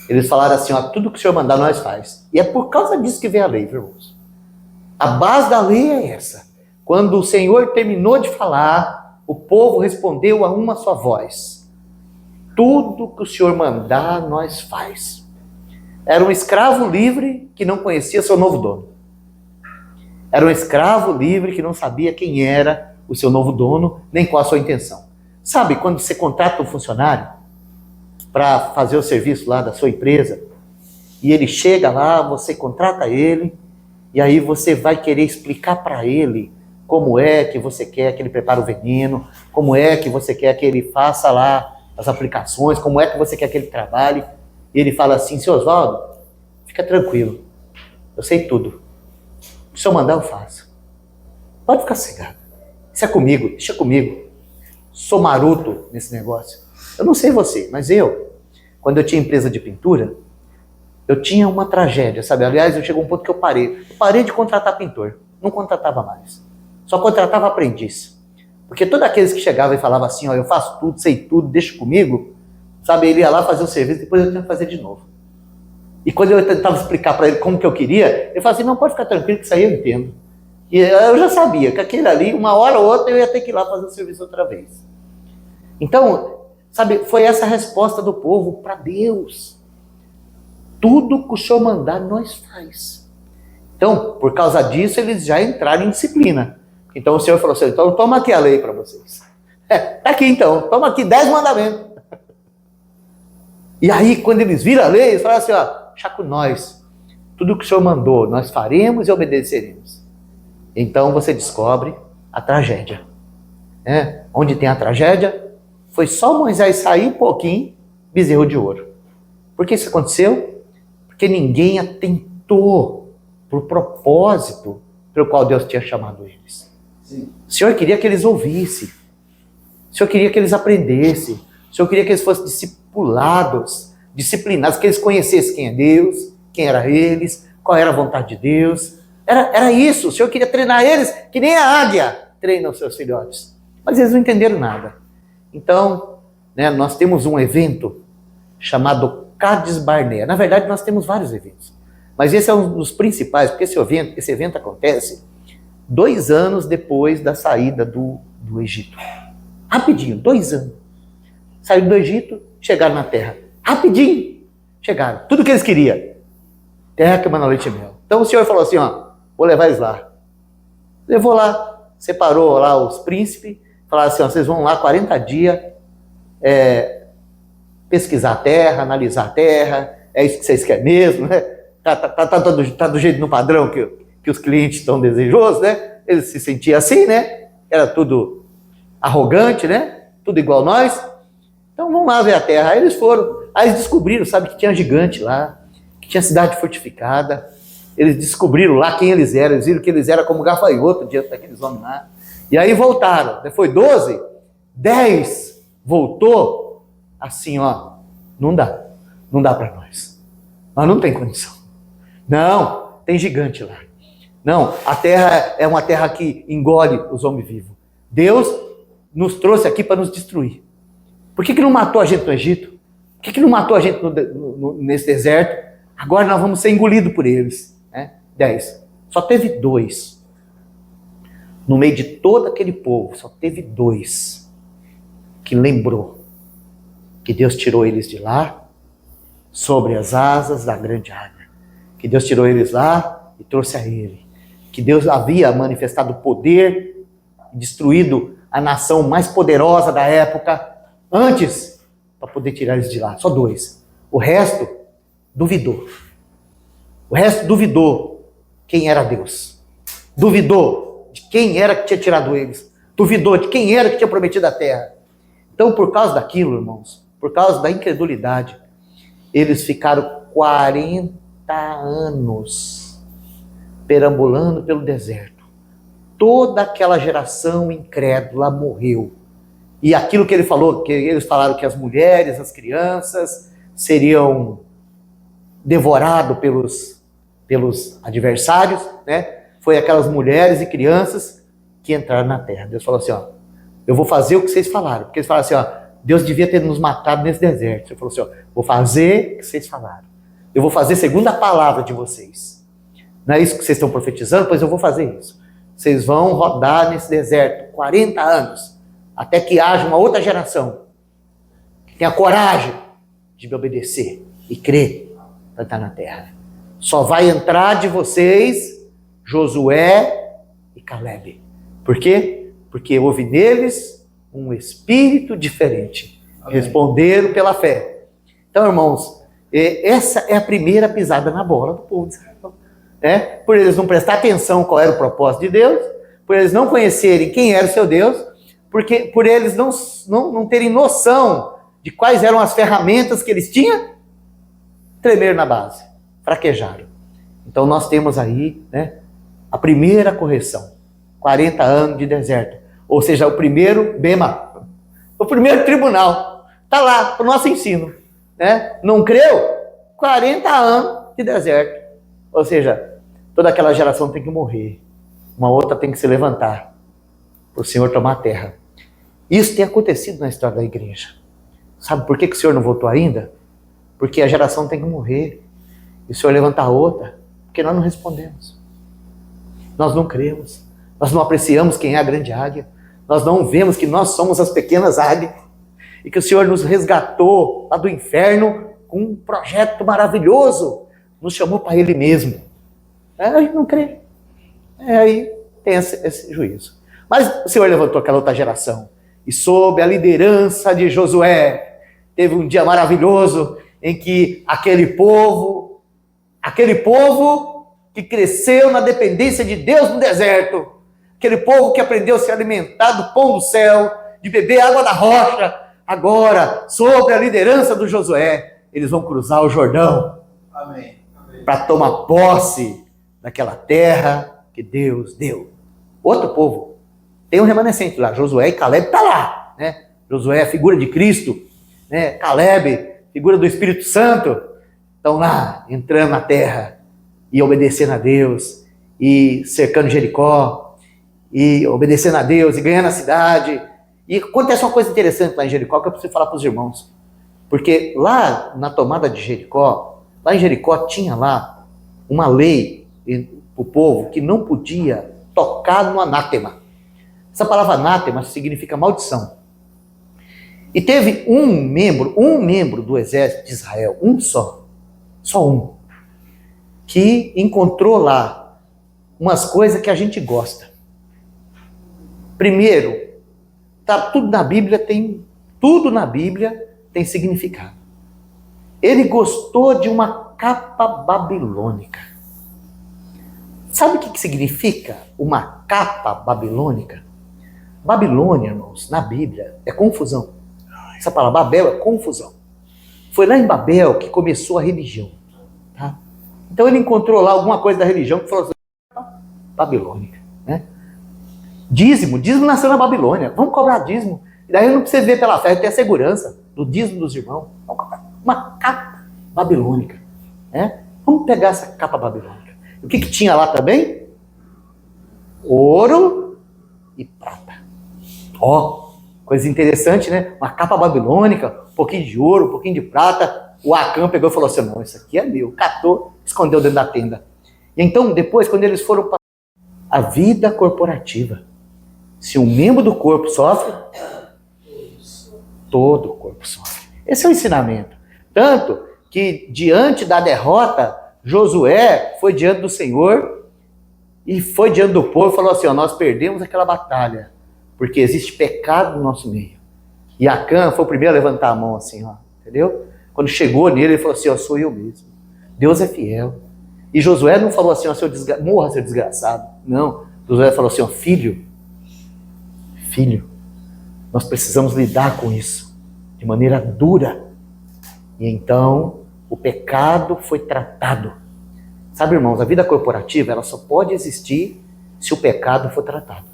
[SPEAKER 1] Eles falaram assim, ó, tudo que o Senhor mandar nós faz. E é por causa disso que vem a lei, irmãos. A base da lei é essa. Quando o Senhor terminou de falar, o povo respondeu a uma só voz. Tudo que o Senhor mandar, nós faz. Era um escravo livre que não conhecia seu novo dono. Era um escravo livre que não sabia quem era o seu novo dono, nem qual a sua intenção. Sabe, quando você contrata um funcionário para fazer o serviço lá da sua empresa, e ele chega lá, você contrata ele, e aí você vai querer explicar para ele como é que você quer que ele prepare o veneno, como é que você quer que ele faça lá as aplicações, como é que você quer que ele trabalhe. E ele fala assim, seu Oswaldo, fica tranquilo, eu sei tudo. Se o senhor mandar, eu faço. Pode ficar sossegado. Isso é comigo, deixa comigo. Sou maroto nesse negócio. Eu não sei você, mas quando eu tinha empresa de pintura, eu tinha uma tragédia, sabe? Aliás, eu chegou um ponto que eu parei de contratar pintor. Não contratava mais. Só contratava aprendiz. Porque todos aqueles que chegavam e falavam assim, ó, eu faço tudo, sei tudo, deixa comigo, sabe? Ele ia lá fazer o serviço, depois eu tinha que fazer de novo. E quando eu tentava explicar para ele como que eu queria, ele falava assim, não, pode ficar tranquilo que isso aí eu entendo. E eu já sabia que aquele ali, uma hora ou outra, eu ia ter que ir lá fazer o serviço outra vez. Então, sabe, foi essa a resposta do povo para Deus. Tudo que o Senhor mandar, nós faz. Então, por causa disso, eles já entraram em disciplina. Então o Senhor falou assim, então toma aqui a lei para vocês. Tá aqui então, toma aqui 10 mandamentos. E aí, quando eles viram a lei, eles falaram assim, ó, já com nós, tudo que o Senhor mandou, nós faremos e obedeceremos. Então você descobre a tragédia. Né? Onde tem a tragédia, foi só Moisés sair um pouquinho, bezerro de ouro. Por que isso aconteceu? Porque ninguém atentou para o propósito pelo qual Deus tinha chamado eles.
[SPEAKER 2] Sim.
[SPEAKER 1] O Senhor queria que eles ouvissem. O Senhor queria que eles aprendessem. O Senhor queria que eles fossem discipulados, disciplinados, que eles conhecessem quem é Deus, quem era eles, qual era a vontade de Deus. Era isso. O Senhor queria treinar eles que nem a águia treina os seus filhotes. Mas eles não entenderam nada. Então, né, nós temos um evento chamado Cades Barnea. Na verdade, nós temos vários eventos. Mas esse é um dos principais, porque esse evento acontece 2 anos depois da saída do Egito. Rapidinho, 2 anos. Saíram do Egito, chegaram na terra. Rapidinho, chegaram. Tudo que eles queriam. Terra que emana leite e mel. Então o Senhor falou assim, ó, vou levar eles lá. Levou lá, separou lá os príncipes, falaram assim, ó, vocês vão lá 40 dias, pesquisar a terra, analisar a terra, é isso que vocês querem mesmo, né? Tá do jeito no padrão que os clientes estão desejosos, né? Eles se sentiam assim, né? Era tudo arrogante, né? Tudo igual nós. Então vamos lá ver a terra. Aí eles foram. Aí eles descobriram, sabe, que tinha gigante lá, que tinha cidade fortificada. Eles descobriram lá quem eles eram. Eles viram que eles eram como gafanhoto diante daqueles homens lá. E aí voltaram. Foi 12, 10 voltou assim, ó. Não dá para nós. Nós não tem condição. Não, tem gigante lá. Não, a terra é uma terra que engole os homens vivos. Deus nos trouxe aqui para nos destruir. Por que não matou a gente no Egito? Por que não matou a gente nesse deserto? Agora nós vamos ser engolidos por eles. Né? 10. Só teve 2. No meio de todo aquele povo, só teve 2 que lembrou que Deus tirou eles de lá sobre as asas da grande águia. Que Deus tirou eles lá e trouxe a ele. Que Deus havia manifestado poder e destruído a nação mais poderosa da época antes para poder tirar eles de lá. Só 2. O resto duvidou. O resto duvidou quem era Deus. Duvidou de quem era que tinha tirado eles. Duvidou de quem era que tinha prometido a terra. Então, por causa daquilo, irmãos, por causa da incredulidade, eles ficaram 40 anos perambulando pelo deserto. Toda aquela geração incrédula morreu. E aquilo que ele falou, que eles falaram que as mulheres, as crianças seriam devorados pelos adversários, né? Foi aquelas mulheres e crianças que entraram na terra. Deus falou assim, ó, eu vou fazer o que vocês falaram. Porque eles falaram assim, ó, Deus devia ter nos matado nesse deserto. Ele falou assim, ó, vou fazer o que vocês falaram. Eu vou fazer segundo a palavra de vocês. Não é isso que vocês estão profetizando? Pois eu vou fazer isso. Vocês vão rodar nesse deserto 40 anos, até que haja uma outra geração que tenha coragem de me obedecer e crer para estar na terra. Só vai entrar de vocês Josué e Calebe. Por quê? Porque houve neles um espírito diferente. Amém. Responderam pela fé. Então, irmãos, essa é a primeira pisada na bola do povo de Israel. Por eles não prestar atenção qual era o propósito de Deus, por eles não conhecerem quem era o seu Deus, porque por eles não terem noção de quais eram as ferramentas que eles tinham, tremeram na base, fraquejaram. Então nós temos aí, né, a primeira correção, 40 anos de deserto, ou seja, o primeiro bema, o primeiro tribunal, está lá para o nosso ensino. Né? Não creu? 40 anos de deserto. Ou seja, toda aquela geração tem que morrer, uma outra tem que se levantar para o Senhor tomar a terra. Isso tem acontecido na história da igreja. Sabe por que o Senhor não voltou ainda? Porque a geração tem que morrer e o Senhor levantar outra, porque nós não respondemos, nós não cremos, nós não apreciamos quem é a grande águia, nós não vemos que nós somos as pequenas águias e que o Senhor nos resgatou lá do inferno com um projeto maravilhoso, nos chamou para Ele mesmo. A gente não crê. Aí tem esse juízo. Mas o Senhor levantou aquela outra geração e sob a liderança de Josué, teve um dia maravilhoso em que aquele povo que cresceu na dependência de Deus no deserto, aquele povo que aprendeu a se alimentar do pão do céu, de beber água da rocha, agora, sob a liderança do Josué, eles vão cruzar o Jordão para tomar posse daquela terra que Deus deu. Outro povo, tem um remanescente lá, Josué e Caleb está lá, né? Josué é a figura de Cristo, né? Caleb, figura do Espírito Santo, estão lá, entrando na terra e obedecendo a Deus, e cercando Jericó, e obedecendo a Deus, e ganhando a cidade. E acontece uma coisa interessante lá em Jericó, que eu preciso falar para os irmãos. Porque lá na tomada de Jericó, lá em Jericó tinha lá uma lei para o povo que não podia tocar no anátema. Essa palavra anátema significa maldição. E teve um membro do exército de Israel, um só um, que encontrou lá umas coisas que a gente gosta. Primeiro, tudo na Bíblia tem significado. Ele gostou de uma capa babilônica. Sabe o que significa uma capa babilônica? Babilônia, irmãos, na Bíblia, é confusão. Essa palavra Babel é confusão. Foi lá em Babel que começou a religião. Tá? Então ele encontrou lá alguma coisa da religião que falou assim, babilônica. Né? Dízimo nasceu na Babilônia. Vamos cobrar dízimo. E daí não precisa ver pela fé, ter a segurança do dízimo dos irmãos. Vamos cobrar uma capa babilônica. Né? Vamos pegar essa capa babilônica. O que tinha lá também? Ouro e prata. Coisa interessante, né? Uma capa babilônica, um pouquinho de ouro, um pouquinho de prata. O Acã pegou e falou assim, não, isso aqui é meu. Catou, escondeu dentro da tenda. E então, depois, quando eles foram para a vida corporativa, se um membro do corpo sofre, todo o corpo sofre. Esse é o ensinamento. Tanto que, diante da derrota, Josué foi diante do Senhor e foi diante do povo e falou assim, nós perdemos aquela batalha, porque existe pecado no nosso meio. E Acã foi o primeiro a levantar a mão assim, entendeu? Quando chegou nele, ele falou assim, sou eu mesmo. Deus é fiel. E Josué não falou assim, morra, seu desgraçado. Não. Josué falou assim, filho, nós precisamos lidar com isso de maneira dura. E então, o pecado foi tratado. Sabe, irmãos, a vida corporativa, ela só pode existir se o pecado for tratado.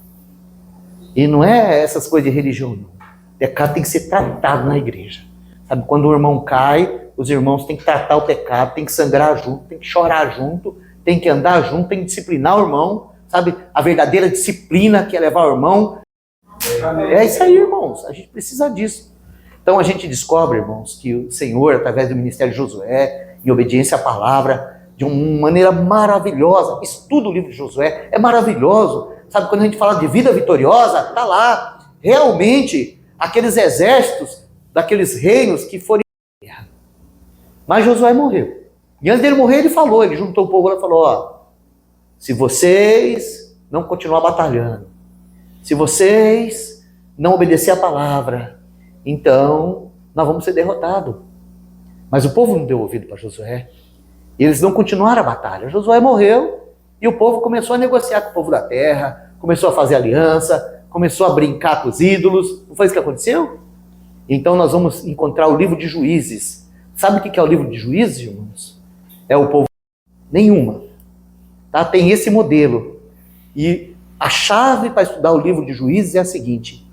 [SPEAKER 1] E não é essas coisas de religião, não. O pecado tem que ser tratado na igreja. Sabe, quando o irmão cai, os irmãos têm que tratar o pecado, têm que sangrar junto, têm que chorar junto, têm que andar junto, têm que disciplinar o irmão. Sabe, a verdadeira disciplina que é levar o irmão. É isso aí, irmãos. A gente precisa disso. Então a gente descobre, irmãos, que o Senhor, através do ministério de Josué, em obediência à palavra, de uma maneira maravilhosa, estuda o livro de Josué, é maravilhoso. Sabe, quando a gente fala de vida vitoriosa, está lá, realmente, aqueles exércitos, daqueles reinos que foram em guerra. Mas Josué morreu. E antes dele morrer, ele juntou o povo e falou, se vocês não continuar batalhando, se vocês não obedecer a palavra, então nós vamos ser derrotados. Mas o povo não deu ouvido para Josué. E eles não continuaram a batalha. Josué morreu e o povo começou a negociar com o povo da terra, começou a fazer aliança, começou a brincar com os ídolos. Não foi isso que aconteceu? Então nós vamos encontrar o livro de Juízes. Sabe o que é o livro de Juízes, irmãos? É o povo nenhuma. Tá? Tem esse modelo. E a chave para estudar o livro de Juízes é a seguinte: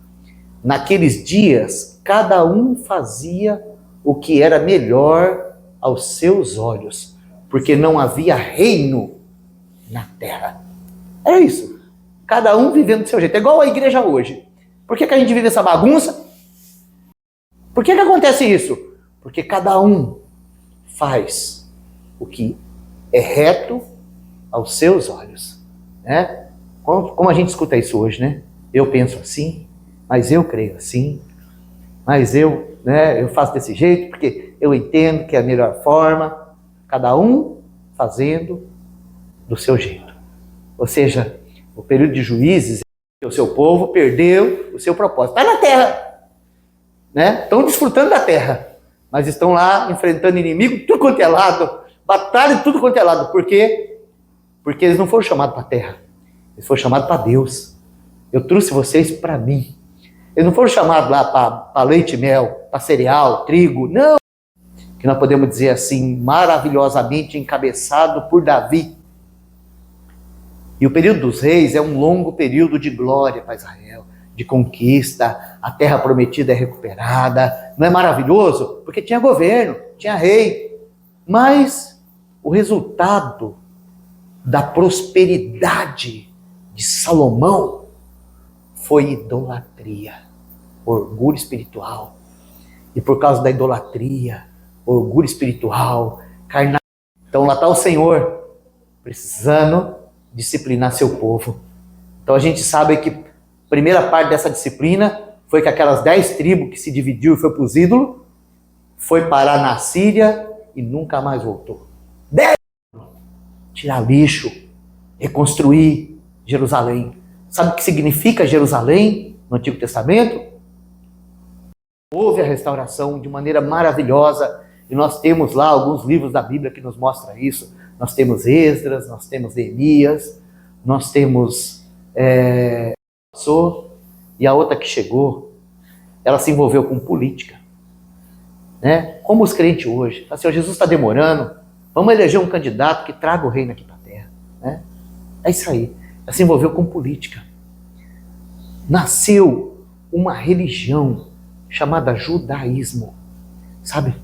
[SPEAKER 1] naqueles dias, cada um fazia o que era melhor aos seus olhos, porque não havia reino na terra. É isso. Cada um vivendo do seu jeito. É igual a igreja hoje. Por que a gente vive essa bagunça? Por que acontece isso? Porque cada um faz o que é reto aos seus olhos. Né? Como a gente escuta isso hoje, né? Eu penso assim, mas eu creio assim, mas eu faço desse jeito porque eu entendo que é a melhor forma. Cada um fazendo do seu jeito. Ou seja, o período de Juízes, o seu povo perdeu o seu propósito. Está na terra, né? Estão desfrutando da terra, mas estão lá enfrentando inimigo, tudo quanto é lado, batalha, tudo quanto é lado. Por quê? Porque eles não foram chamados para a terra, eles foram chamados para Deus. Eu trouxe vocês para mim. Eles não foram chamados lá para leite e mel, para cereal, trigo, não. Que nós podemos dizer assim, maravilhosamente encabeçado por Davi. E o período dos reis é um longo período de glória para Israel, de conquista, a terra prometida é recuperada. Não é maravilhoso? Porque tinha governo, tinha rei. Mas o resultado da prosperidade de Salomão foi idolatria, orgulho espiritual. E por causa da idolatria, orgulho espiritual, carnal. Então lá está o Senhor precisando disciplinar seu povo. Então a gente sabe que a primeira parte dessa disciplina foi que aquelas 10 tribos que se dividiu e foi para os ídolos, foi parar na Síria e nunca mais voltou. 10! Tirar lixo, reconstruir Jerusalém. Sabe o que significa Jerusalém no Antigo Testamento? Houve a restauração de maneira maravilhosa, e nós temos lá alguns livros da Bíblia que nos mostram isso. Nós temos Esdras, nós temos Neemias, nós temos e a outra que chegou, ela se envolveu com política, né? Como os crentes hoje, fala assim, Jesus está demorando, vamos eleger um candidato que traga o reino aqui para a terra, né? É isso aí. Ela se envolveu com política. Nasceu uma religião chamada judaísmo, sabe?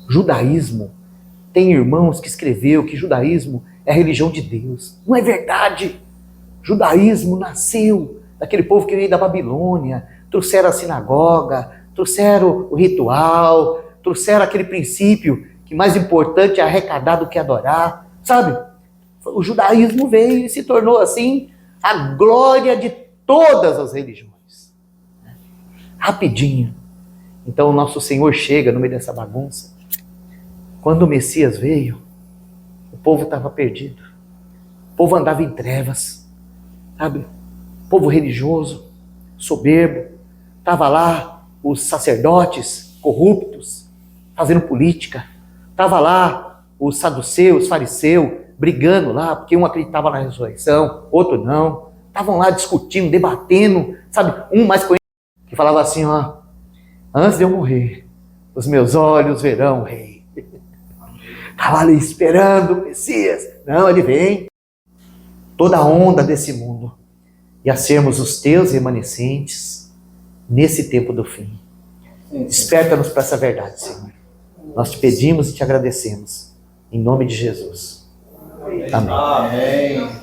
[SPEAKER 1] Judaísmo. Tem irmãos que escreveu que judaísmo é a religião de Deus. Não é verdade. Judaísmo nasceu daquele povo que veio da Babilônia, trouxeram a sinagoga, trouxeram o ritual, trouxeram aquele princípio que mais importante é arrecadar do que adorar, sabe? O judaísmo veio e se tornou assim a glória de todas as religiões. Rapidinho. Então o nosso Senhor chega no meio dessa bagunça. Quando o Messias veio, o povo estava perdido. O povo andava em trevas, sabe? O povo religioso, soberbo. Estava lá os sacerdotes corruptos, fazendo política. Estava lá os saduceus, os fariseus, brigando lá, porque um acreditava na ressurreição, outro não. Estavam lá discutindo, debatendo, sabe? Um mais conhecido, que falava assim, ó, antes de eu morrer, os meus olhos verão o rei. Estava ali esperando o Messias. Não, ele vem. Toda a onda desse mundo. E a sermos os teus remanescentes nesse tempo do fim. Desperta-nos para essa verdade, Senhor. Nós te pedimos e te agradecemos. Em nome de Jesus. Amém.
[SPEAKER 2] Amém.